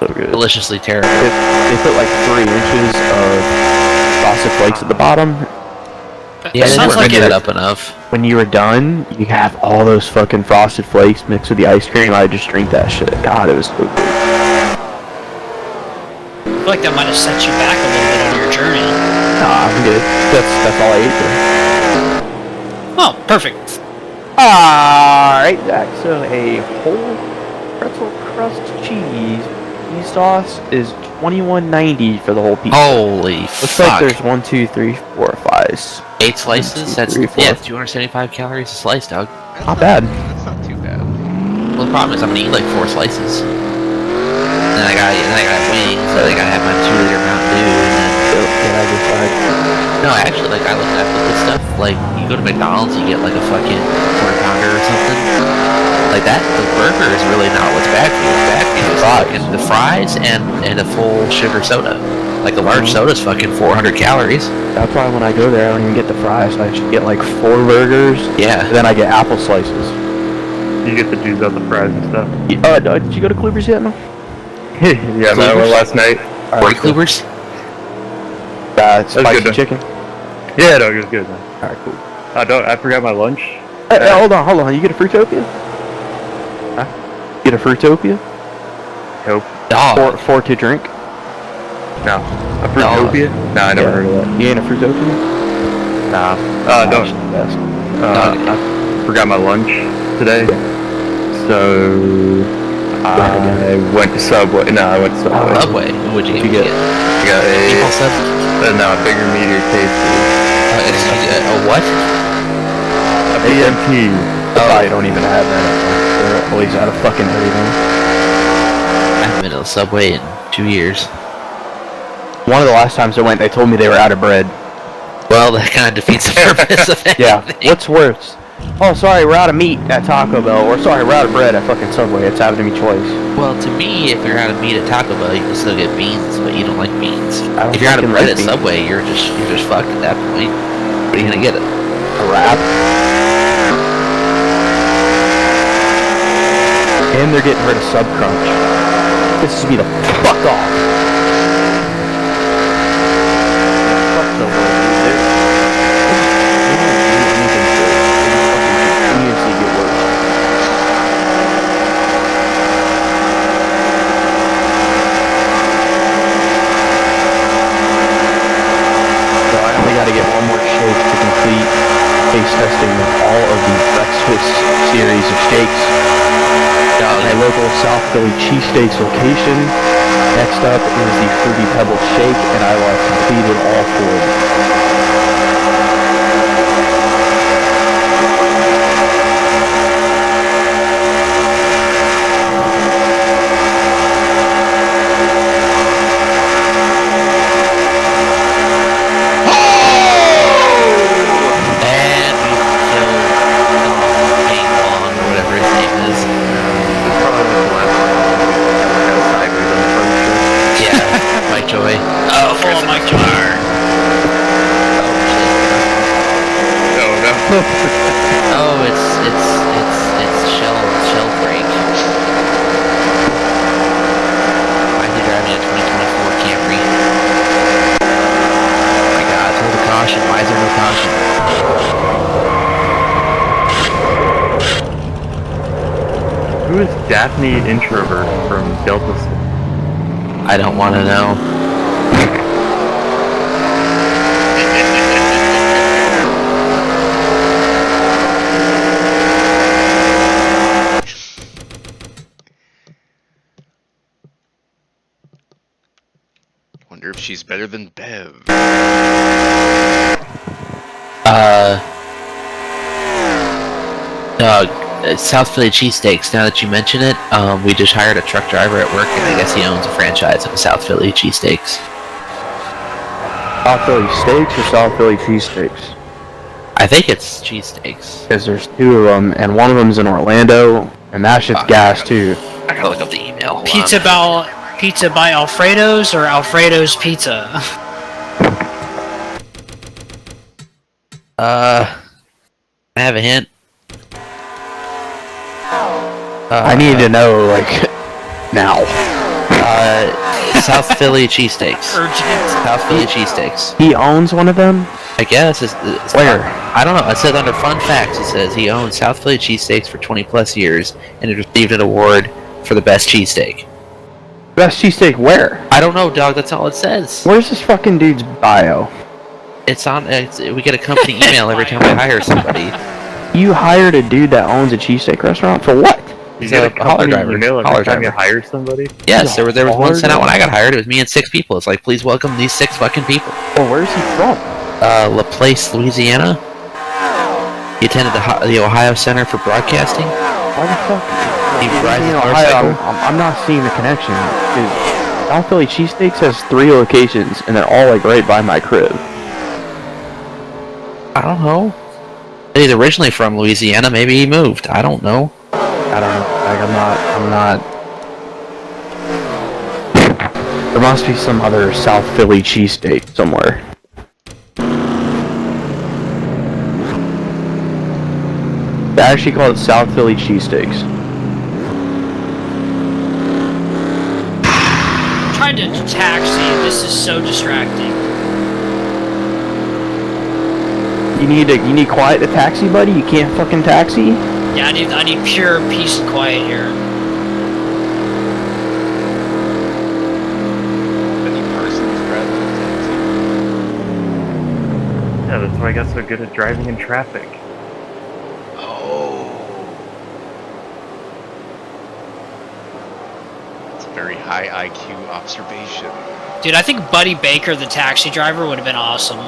So good. deliciously terrible. They put like 3 inches of Frosted Flakes at the bottom. Yeah, they sounds didn't like rinse it. it up enough. When you were done, you have all those fucking Frosted Flakes mixed with the ice cream. I just drink that shit. God, it was so good. I feel like that might have set you back a little bit on your journey. Nah, I'm good. That's all I ate today. Oh, perfect. Alright, Zach, so a whole pretzel crust cheese sauce is $21.90 for the whole pizza. Holy Looks fuck. like there's 1, 2, 3, 4, 5. 8 slices? 1, 2, That's 3, 4. yeah, 275 calories a slice, dog. Not bad. That's not too bad. Well, the problem is I'm gonna eat like 4 slices. Then I gotta wings, then I gotta have my 2-liter Mountain Dew, and then no, actually, like I look at this stuff. Like you go to McDonald's, you get like a fucking quarter pounder or something. Like that, the burger is really not what's bad for you. What's bad for you is fucking the fries and a full sugar soda. Like the large soda's fucking 400 calories. That's why when I go there, I don't even get the fries. I just get like 4 burgers. Yeah. And then I get apple slices. You get the juice out the fries and stuff. Did you go to Kluber's yet? No. Yeah, man, I went last night. Corey Klubers? Spicy good, chicken. Yeah, no, it was good, man. Alright, cool. I forgot my lunch. Hey, hold on. You get a Fruitopia? Huh? Get a Fruitopia? Nope. Dog. For to drink? No. A Fruitopia? Nah, I never heard of that. You ain't a Fruitopia? Nah. That's Don't. the best. I forgot my lunch today. So I went to Subway. No, I went to Subway. Subway. What'd you get? I got People a said. no, bigger, meatier, tastier. A what? A BMT. I don't even have that. They're always out of fucking everything. I haven't been to the Subway in 2 years. One of the last times I went, they told me they were out of bread. Well, that kind of defeats the purpose of anything. Yeah. What's worse? Oh, sorry, we're out of meat at Taco Bell. Or sorry, we're out of bread at fucking Subway. It's happened to me twice. Well, to me, if you're out of meat at Taco Bell, you can still get beans, but you don't like beans. I don't If you're out of fucking bread like at beans. Subway, you're just fucked at that point. What are you gonna get? A wrap. And they're getting rid of Sub Crunch. This is me the fuck off. Fuck the world, dude. taste testing all of the breakfast series of steaks at my local South Philly cheesesteaks location. Next up is the Fruity Pebble Shake, and I will have completed all 4. Joy. Oh, full on Mike Joy. Oh no. Oh, it's shell break. Why are you driving a 2024 Camry? Oh my God, hold the caution. Why is there no caution? Who is Daphne Introvert from Delta? I don't want to know. Wonder if she's better than Bev. South Philly cheesesteaks. Now that you mention it, we just hired a truck driver at work, and I guess he owns a franchise of South Philly cheesesteaks. South Philly steaks or South Philly cheesesteaks? I think it's cheesesteaks. Because there's 2 of them, and one of them's in Orlando, and that shit's gas too. I gotta look up the email. Hold Pizza by Alfredo's or Alfredo's Pizza? I have a hint. I need to know, like, now. South Philly cheesesteaks. Urgent. South Philly cheesesteaks. He owns one of them? I guess. It's Where? I don't know. It says under fun facts, it says he owns South Philly cheesesteaks for 20 plus years and it received an award for the best cheesesteak. Best cheesesteak where? I don't know, dog. That's all it says. Where's this fucking dude's bio? It's on. We get a company email every time we hire somebody. You hired a dude that owns a cheesesteak restaurant for what? You He's get a hauler company driver. email Hauler every time you driver. hire somebody? Yes, there was one hauler sent out when I driver? got hired. It was me and 6 people. It's like, please welcome these 6 fucking people. Oh, where's he from? LaPlace, Louisiana. He attended the Ohio Center for Broadcasting. Why the fuck? He rides his Ohio, motorcycle. I'm not seeing the connection. Dude, South Philly cheesesteaks has 3 locations, and they're all like right by my crib. I don't know. He's originally from Louisiana. Maybe he moved. I don't know. I don't know. Like, I'm not. There must be some other South Philly cheesesteak somewhere. They actually call it South Philly cheesesteaks. I'm trying to taxi. This is so distracting. You need quiet to taxi, buddy? You can't fucking taxi? Yeah, I need pure peace and quiet here. Yeah, that's why I got so good at driving in traffic. Oh. That's a very high IQ observation. Dude, I think Buddy Baker, the taxi driver, would have been awesome.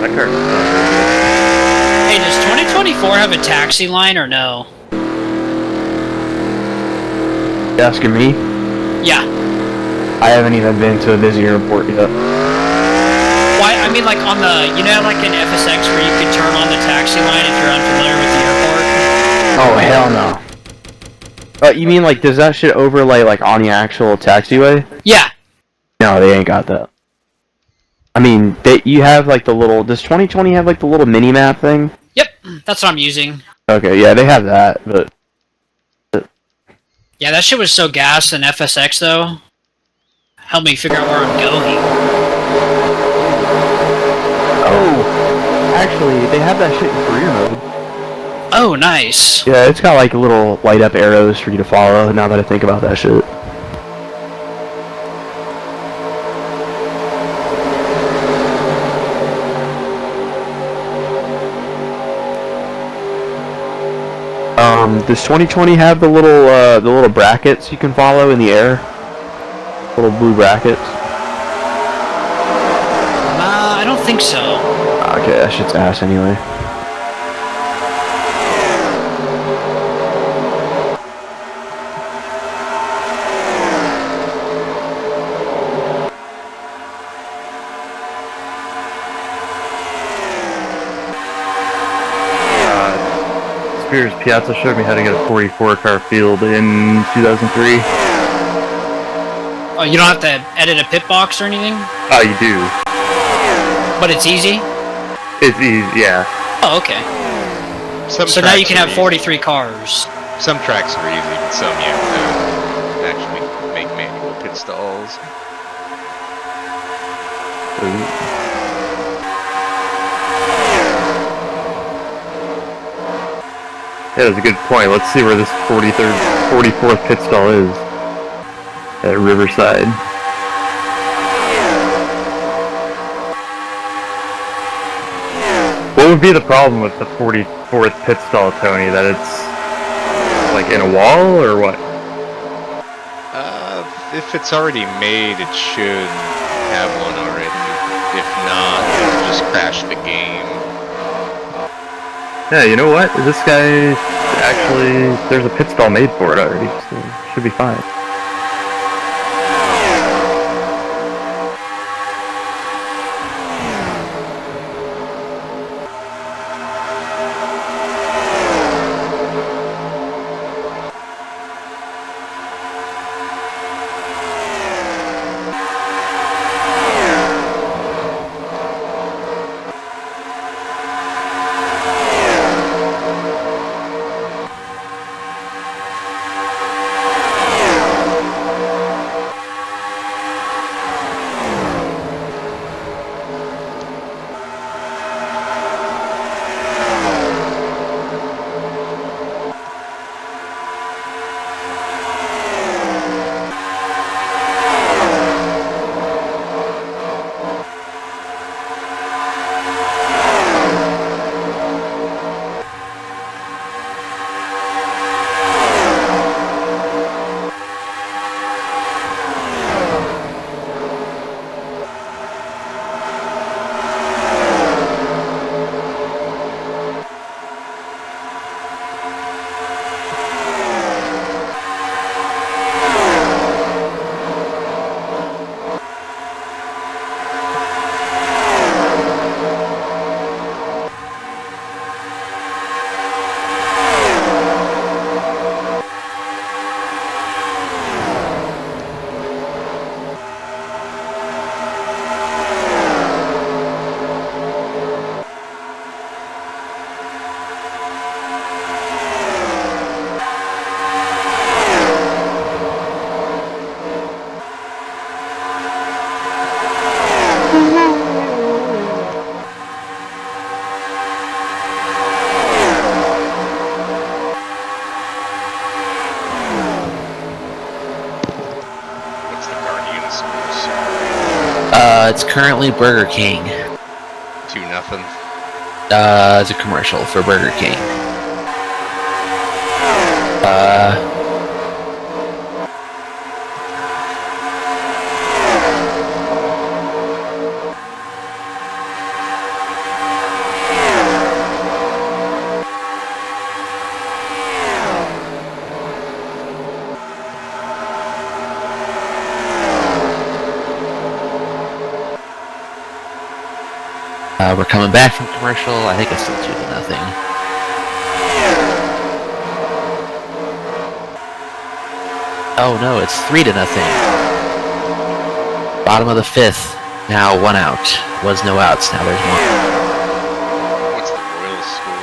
That car's not Hey, does 2024 have a taxi line or no? You asking me? Yeah. I haven't even been to a busy airport yet. Why? I mean, like on the, you know, like in FSX where you could turn on the taxi line if you're unfamiliar with the airport? Oh, hell no. You mean like, does that shit overlay like on the actual taxiway? Yeah. No, they ain't got that. I mean, you have like the little, does 2020 have like the little mini map thing? Yep, that's what I'm using. Okay, yeah, they have that, but... Yeah, that shit was so gas in FSX though. Helped me figure out where I'm going. Oh, actually, they have that shit in career mode. Oh, nice. Yeah, it's got like little light up arrows for you to follow. Now that I think about that shit. Does 2020 have the little brackets you can follow in the air? Little blue brackets. I don't think so. Okay, that shit's ass anyway. Spears Piazza showed me how to get a 44 car field in 2003. Oh, you don't have to edit a pit box or anything? Oh, you do. But it's easy? It's easy, yeah. Oh, okay. So now you can have 43 cars. Some tracks are easy, but some you have to actually make manual pit stalls. Ooh. Yeah, that's a good point. Let's see where this 44th pit stall is. At Riverside. What would be the problem with the 44th pit stall, Tony? That it's like in a wall or what? If it's already made, it should have one already. If not, it'll just crash the game. Yeah, you know what? This guy actually, there's a pit stall made for it already, so it should be fine. It's currently Burger King. 2-0. It's a commercial for Burger King. We're coming back from commercial. I think it's still 2-0. Oh no, it's 3-0. Bottom of the 5th. Now 1 out. Was no outs. Now there's 1. What's the Royal score?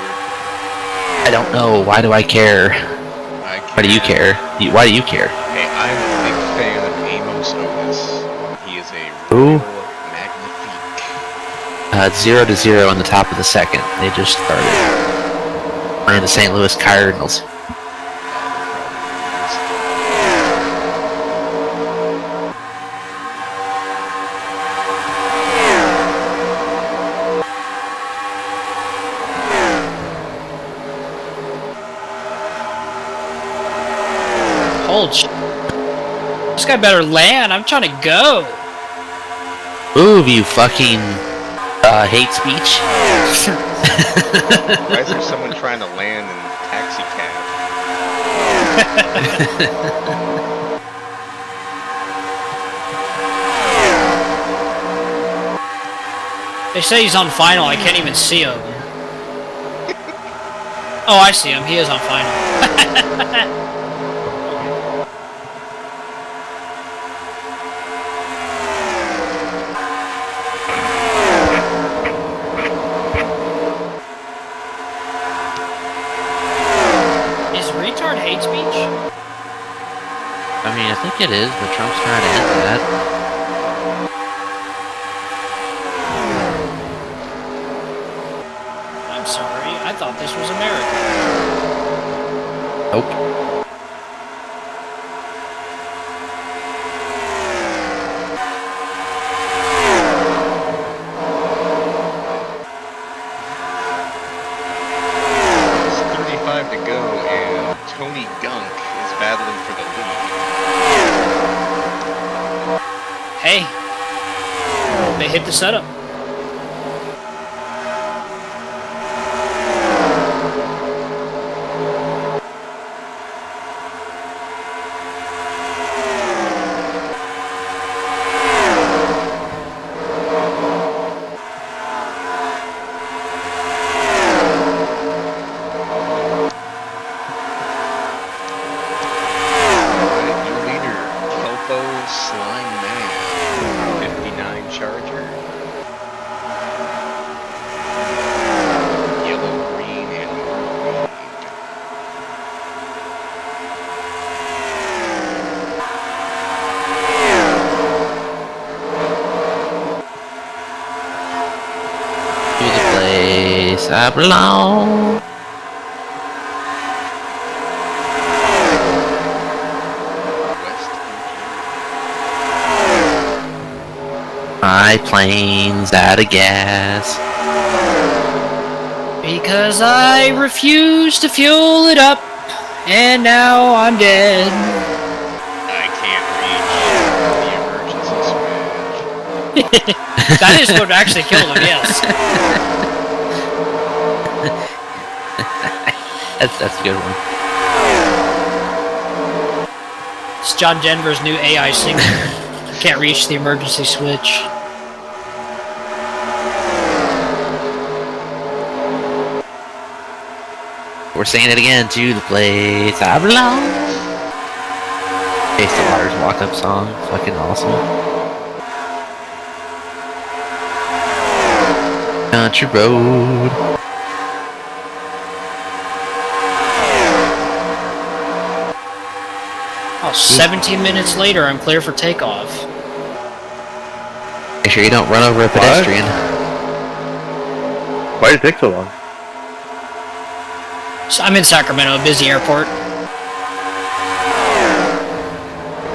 I don't know. Why do I care? Why do you care? Why do you care? Hey, I'm a big fan of Amos Otis. He is a Who? Royal Magnifique. It's 0-0 on the top of the 2nd. They just started. Playing the St. Louis Cardinals. Hold sh- This guy better land. I'm trying to go. Move, you fucking hate speech. Why is there someone trying to land in taxi cab? They say he's on final. I can't even see him. Oh, I see him. He is on final. Retard hate speech? I mean, I think it is, but Trump's trying to end that. I'm sorry, I thought this was America. Nope. To go, and Tony Gunk is battling for the lead. Hey, they hit the setup. I belong. My plane's out of gas. Because I refuse to fuel it up, and now I'm dead. I can't reach the emergency switch. That is what actually killed him, yes. That's a good one. It's John Denver's new AI singer. Can't reach the emergency switch. We're singing it again, to the place I belong. Taste the Waters walk-up song. Fucking awesome. Country road. Oh, 17 minutes later, I'm clear for takeoff. Make sure you don't run over a pedestrian. Why did it take so long? So I'm in Sacramento, a busy airport.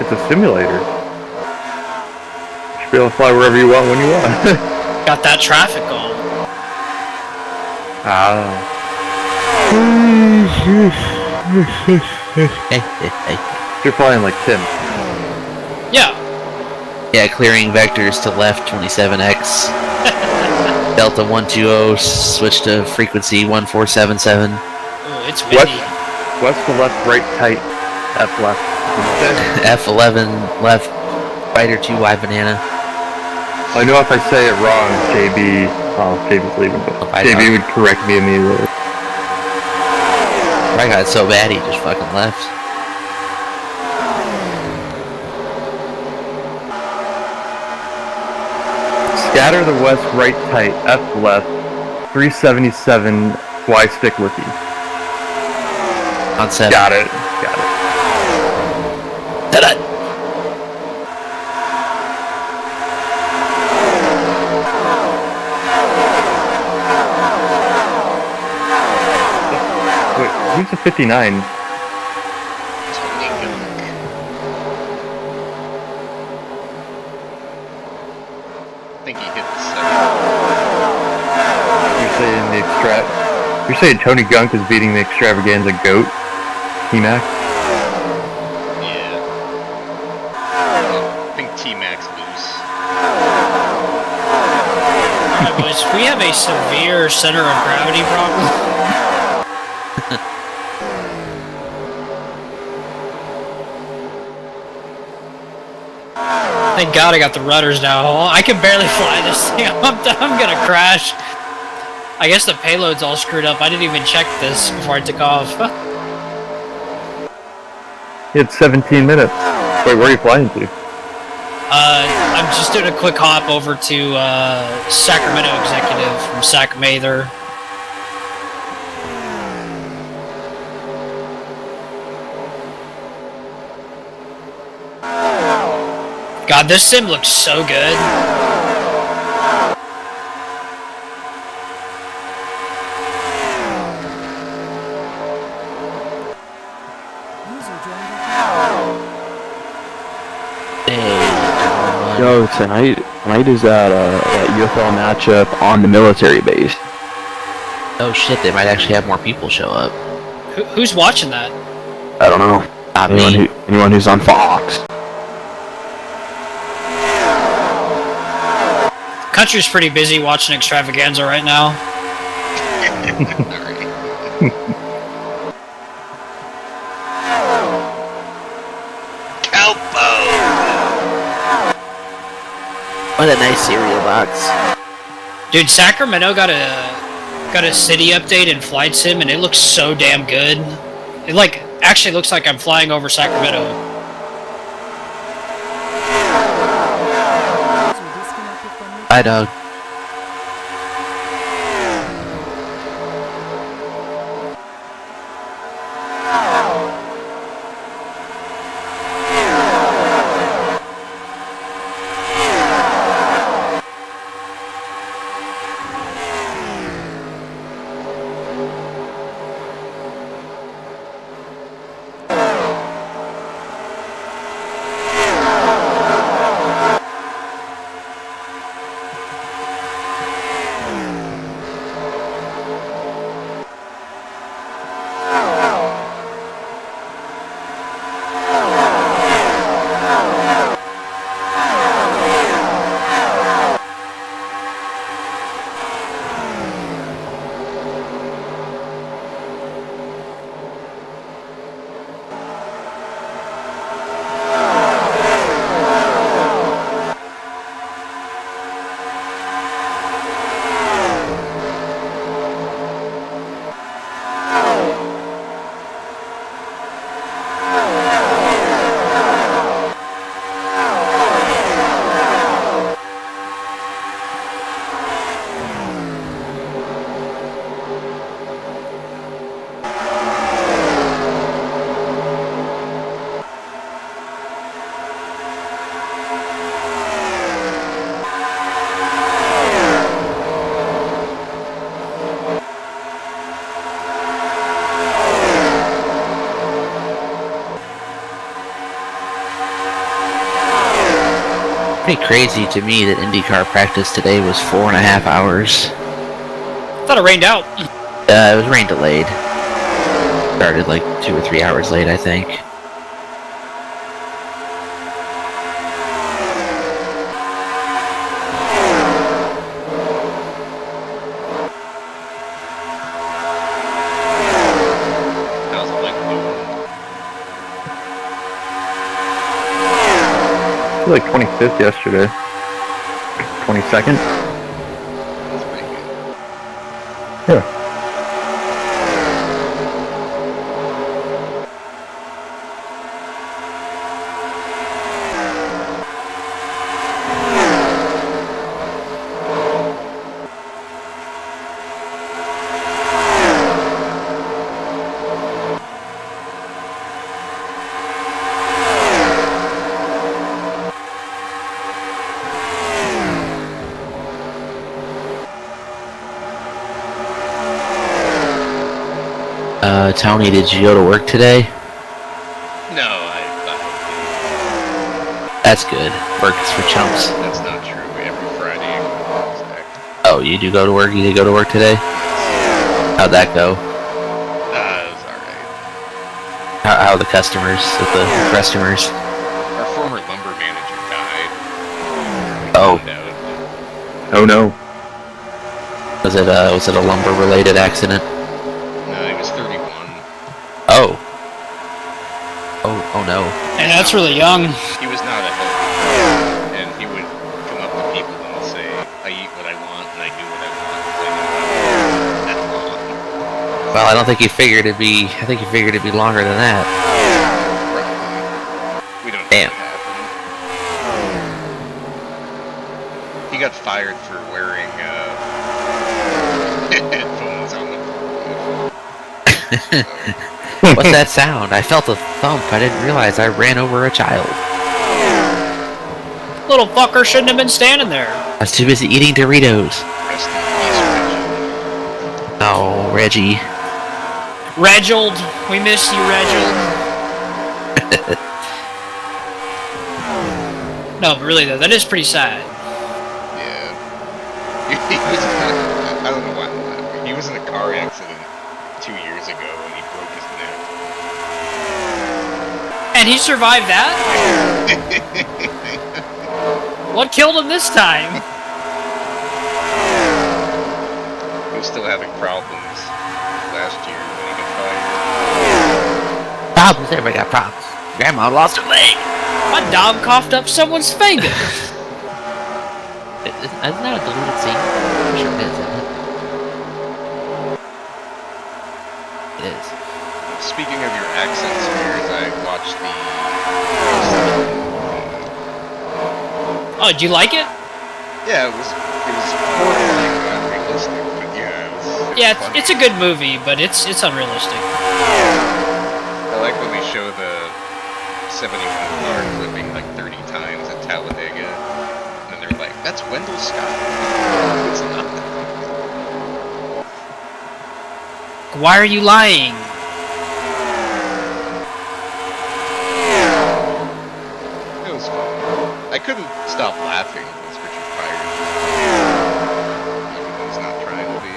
It's a simulator. You should be able to fly wherever you want when you want. Got that traffic on. Hey. You're flying like Tim. Yeah. Yeah, clearing vectors to left 27X. Delta 120, switch to frequency 1477. Oh, it's windy. West to left, right tight, F left. F11 left, fighter 2 wide banana. I know if I say it wrong, JB's leaving, but JB would correct me immediately. I got so bad he just fucking left. Scatter the west, right tight, F left, 377, Y stick with you. On 7. Got it. Ta-da! Wait, who's the 59? Tony Gunk. I think he hit the 7. You're saying Tony Gunk is beating the Extravaganza GOAT, T-Mac? Yeah. I think T-Mac's loose. Alright, boys, we have a severe center of gravity problem. Thank God I got the rudders now. I can barely fly this thing. I'm gonna crash. I guess the payload's all screwed up. I didn't even check this before I took off. You had 17 minutes. Wait, where are you flying to? I'm just doing a quick hop over to Sacramento Executive from Sac Mather. God, this sim looks so good. Yo, tonight is that UFL matchup on the military base. Oh shit, they might actually have more people show up. Who's watching that? I don't know. Not me. Anyone who's on Fox. Country's pretty busy watching Extravaganza right now. What a nice cereal box. Dude, Sacramento got a city update in Flight Sim, and it looks so damn good. It actually looks like I'm flying over Sacramento. Bye, dog. Pretty crazy to me that IndyCar practice today was 4.5 hours. I thought it rained out. It was rain delayed. Started like 2 or 3 hours late, I think. How's the link moving? It was like 25th yesterday. 22nd? That's pretty good. Yeah. Tony, did you go to work today? No, That's good. Work is for chumps. that's not true. Every Friday I go to Zach. Oh, you do go to work? You did go to work today? How'd that go? It was alright. How are the customers? With the customers? Our former lumber manager died. Oh. Found out. Oh no. Was it a lumber related accident? No, he was 31. Oh. Oh no. And that's really young. He was not a healthy guy, and he would come up to people and say, I eat what I want and I do what I want because I know that long. Well, I don't think he figured it'd be. I think he figured it'd be longer than that. Probably. We don't know Damn. what happened. He got fired for wearing headphones on the phone. What's that sound? I felt a thump. I didn't realize I ran over a child. Little fucker shouldn't have been standing there. I was too busy eating Doritos. Rest in peace, Reggie. Oh, Reggie. Reginald, we miss you, Reginald. No, but really though, that is pretty sad. Yeah. He was, I don't know why I'm laughing. He was in a car accident 2 years ago and he broke his neck. And he survived that? What killed him this time? He was still having problems last year when he got fired. Problems? Everybody got problems. Grandma lost her leg. My dog coughed up someone's finger. Isn't that a deleted scene? I'm sure it is, isn't it? It is. Speaking of your accent smears, I watched the... Oh, did you like it? Yeah, it was horrifying and unrealistic, but yeah, it was Yeah, funny. it's a good movie, but it's unrealistic. I like when they show the 71 car clipping like 30 times at Talladega, and they're like, that's Wendell Scott. It's not. Why are you lying? It was fun. I couldn't stop laughing as Richard Pryor, even though he's not trying to be.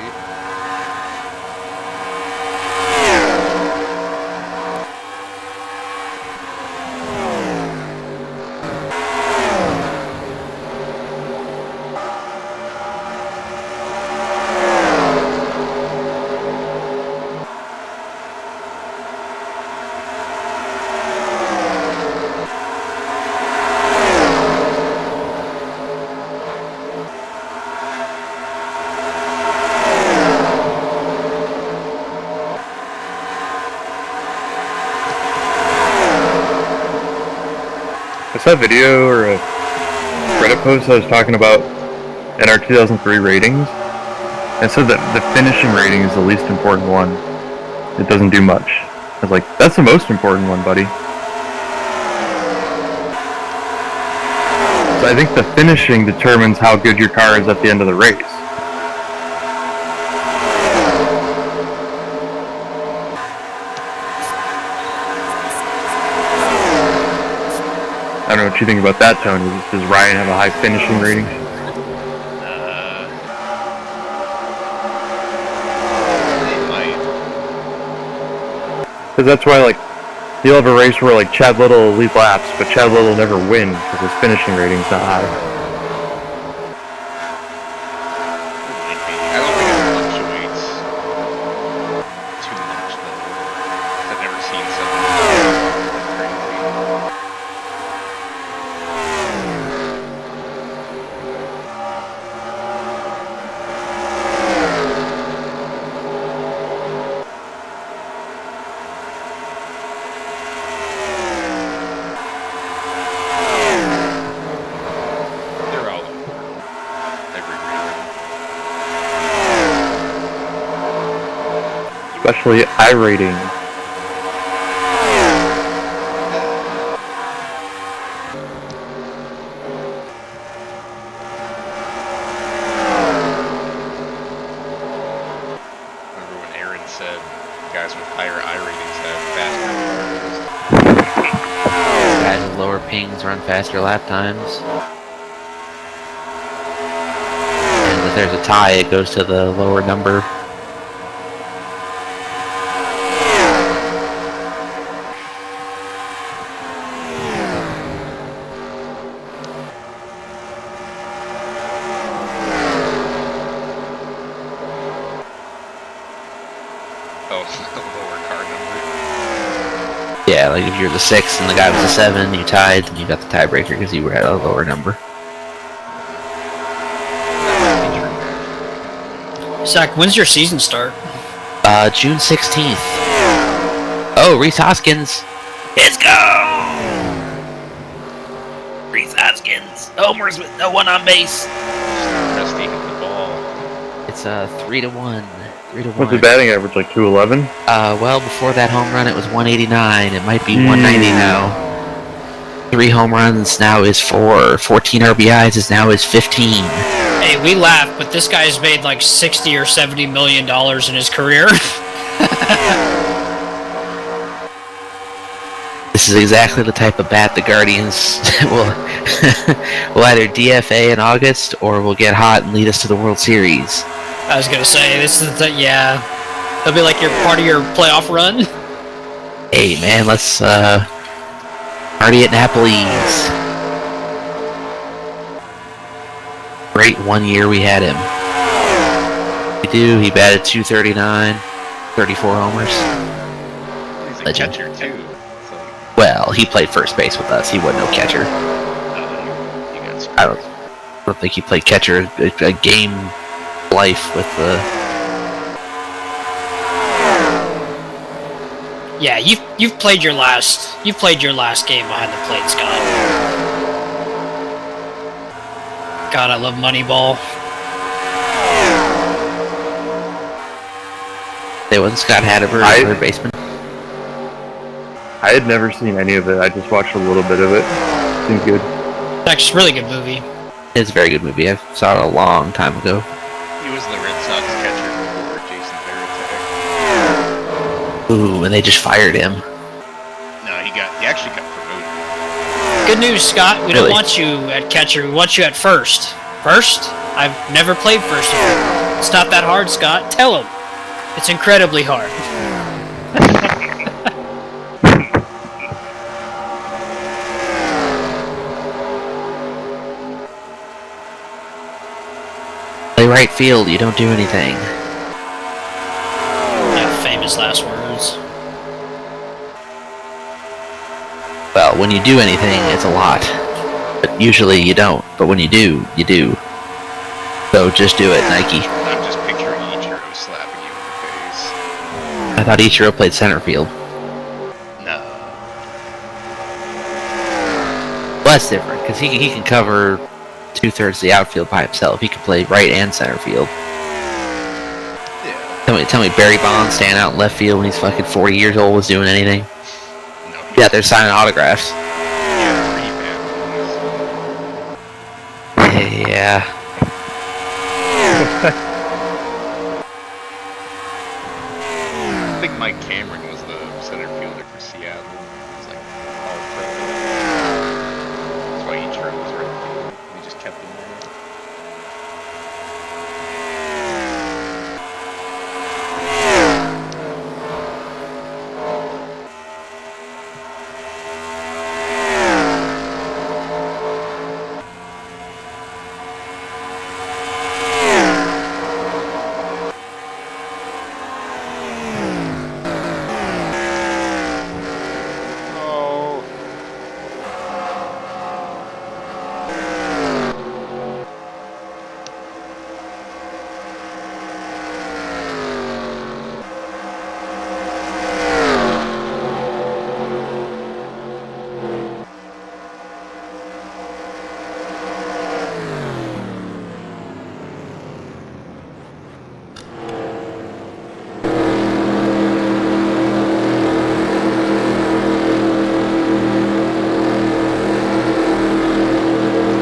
I saw a video or a Reddit post I was talking about in our 2003 ratings. It said that the finishing rating is the least important one. It doesn't do much. I was like, that's the most important one, buddy. So I think the finishing determines how good your car is at the end of the race. I don't know what you think about that, Tony. Does Ryan have a high finishing rating? They might. Because that's why, like, you'll have a race where, like, Chad Little will lead laps, but Chad Little will never win because his finishing rating's not high. Might be. I don't think it fluctuates too much, though. I've never seen something crazy. They're all important. Every reason. Especially iRating. Remember when Aaron said guys with higher I ratings have faster. Guys with lower pings run faster lap times. And if there's a tie, it goes to the lower number. Yeah, like if you're the 6 and the guy was the 7, you tied, then you got the tiebreaker because you were at a lower number. Zach, when's your season start? June 16th. Oh, Reese Hoskins. Let's go! Reese Hoskins. Homers with no one on base. Rusty hit the ball. It's 3-1. 3-1. What's the batting average, like 211? Well, before that home run, it was 189. It might be 190 now. 3 home runs now is 4. 14 RBIs is now is 15. Hey, we laugh, but this guy's made like $60 or $70 million in his career. This is exactly the type of bat the Guardians will either DFA in August or will get hot and lead us to the World Series. I was gonna say, this is the, yeah. It'll be like your part of your playoff run. Hey man, let's party at Napoli's. Great 1 year we had him. We do, he batted .239, 34 homers. He's a Legend. catcher too. So, Well, he played first base with us. He wasn't no catcher. you got screwed. I don't think he played catcher a game life with the. Yeah, you've played your last game behind the plate, Scott. God, I love Moneyball. They wasn't Scott Hatteberg, third baseman. I had never seen any of it. I just watched a little bit of it. Seems good. It's actually a really good movie. It's a very good movie. I saw it a long time ago. He was the Red Sox catcher before Jason Varitek. Ooh, and they just fired him. No, he actually got promoted. Good news, Scott. We Really? don't want you at catcher. We want you at first. First? I've never played first before. It's not that hard, Scott. Tell him. It's incredibly hard. Play right field. You don't do anything. Yeah, famous last words. Well, when you do anything, it's a lot. But usually you don't. But when you do, you do. So just do it, Nike. I'm just picturing Ichiro slapping you in the face. I thought Ichiro played center field. No. Well, that's different, because he can cover 2/3 of the outfield by himself. He can play right and center field. Yeah. Tell me Barry Bonds standing out in left field when he's fucking 40 years old was doing anything? No. Yeah, they're signing autographs. Yeah. I think Mike Cameron was the center fielder for Seattle. He was like all pro. That's why Ichiro was right field. We just kept him there.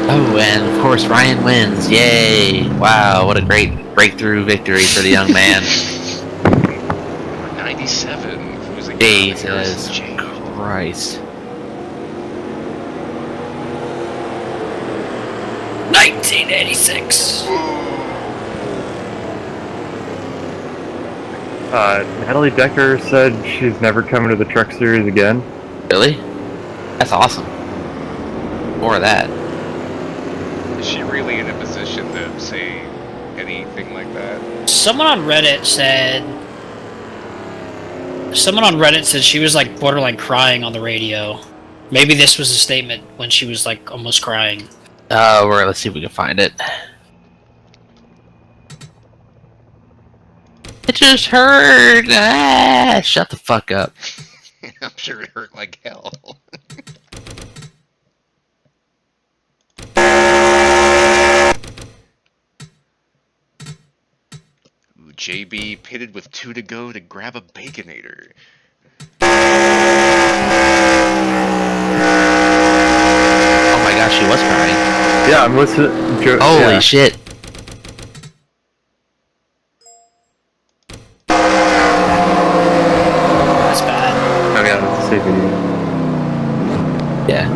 Oh, and of course Ryan wins. Yay! Wow, what a great breakthrough victory for the young man. 96 1987. Who's the Jesus Christ. 1986. Natalie Decker said she's never coming to the truck series again. Really? That's awesome. More of that. Is she really in a position to say anything like that? Someone on Reddit said she was like borderline crying on the radio. Maybe this was a statement when she was like almost crying. Let's see if we can find it. It just hurt. Ah, shut the fuck up. I'm sure it hurt like hell. Ooh, JB pitted with 2 to go to grab a Baconator. Oh my gosh, she was crying. Yeah, I'm listening. Holy shit. That's bad. Oh yeah, that's a safe video. Yeah.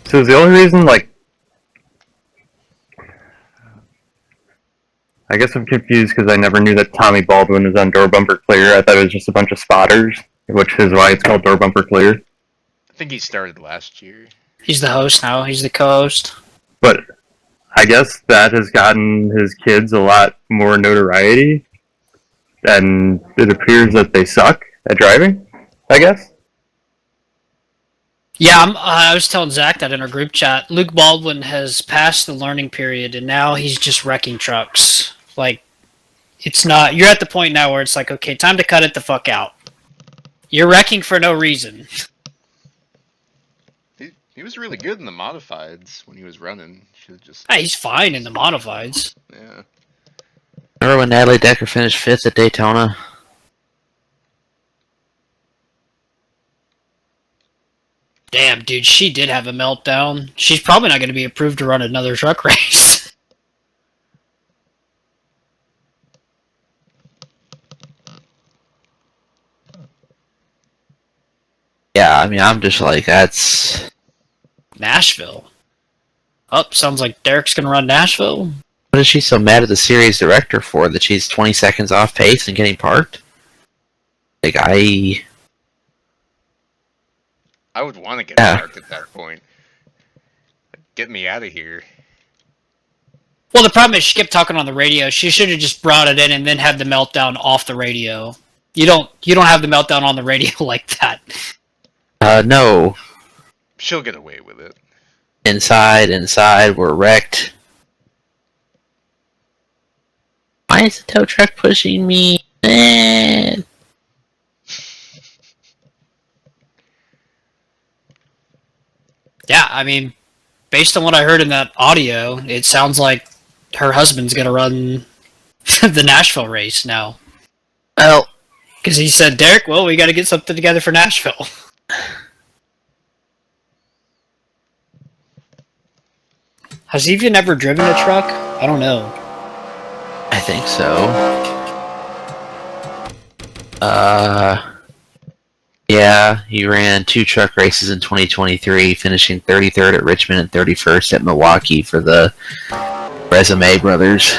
So the only reason, like, I guess I'm confused because I never knew that Tommy Baldwin was on Door Bumper Clear. I thought it was just a bunch of spotters, which is why it's called Door Bumper Clear. I think he started last year. He's the host now. He's the co-host. But I guess that has gotten his kids a lot more notoriety, and it appears that they suck at driving, I guess. Yeah, I was telling Zach that in our group chat. Luke Baldwin has passed the learning period, and now he's just wrecking trucks. Like, it's not... You're at the point now where it's like, okay, time to cut it the fuck out. You're wrecking for no reason. He was really good in the modifieds when he was running. Should just... Hey, he's fine in the modifieds. Yeah. Remember when Natalie Decker finished 5th at Daytona? Damn, dude, she did have a meltdown. She's probably not going to be approved to run another truck race. Yeah, I mean, I'm just like, that's... Nashville. Oh, sounds like Derek's going to run Nashville. What is she so mad at the series director for? That she's 20 seconds off pace and getting parked? Like, I would want to get parked at that point. Get me out of here. Well, the problem is she kept talking on the radio. She should have just brought it in and then had the meltdown off the radio. You don't have the meltdown on the radio like that. No. She'll get away with it. Inside, we're wrecked. Why is the tow truck pushing me? Man. Yeah, I mean, based on what I heard in that audio, it sounds like her husband's going to run the Nashville race now. Well, because he said, Derek, well, we got to get something together for Nashville. Has he even ever driven a truck? I don't know. I think so. Yeah, he ran 2 truck races in 2023, finishing 33rd at Richmond and 31st at Milwaukee for the Resume Brothers.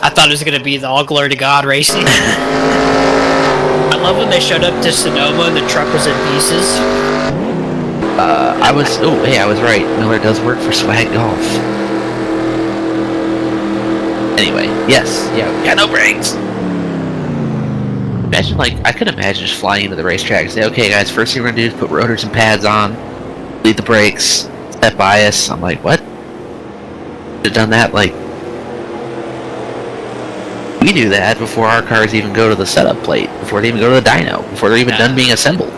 I thought it was going to be the All Glory to God racing. I love when they showed up to Sonoma and the truck was in pieces. I was right. Miller does work for Swag Golf. Anyway, yes, yeah, we got no brakes. Imagine, like, I could imagine just flying into the racetrack and say, okay, guys, first thing we're gonna do is put rotors and pads on, lead the brakes, set bias. I'm like, what? Should have done that, like, we do that before our cars even go to the setup plate, before they even go to the dyno, before they're even done being assembled.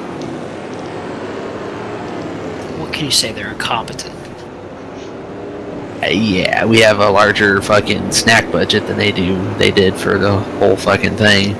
What can you say? They're incompetent. Yeah, we have a larger fucking snack budget than they did for the whole fucking thing.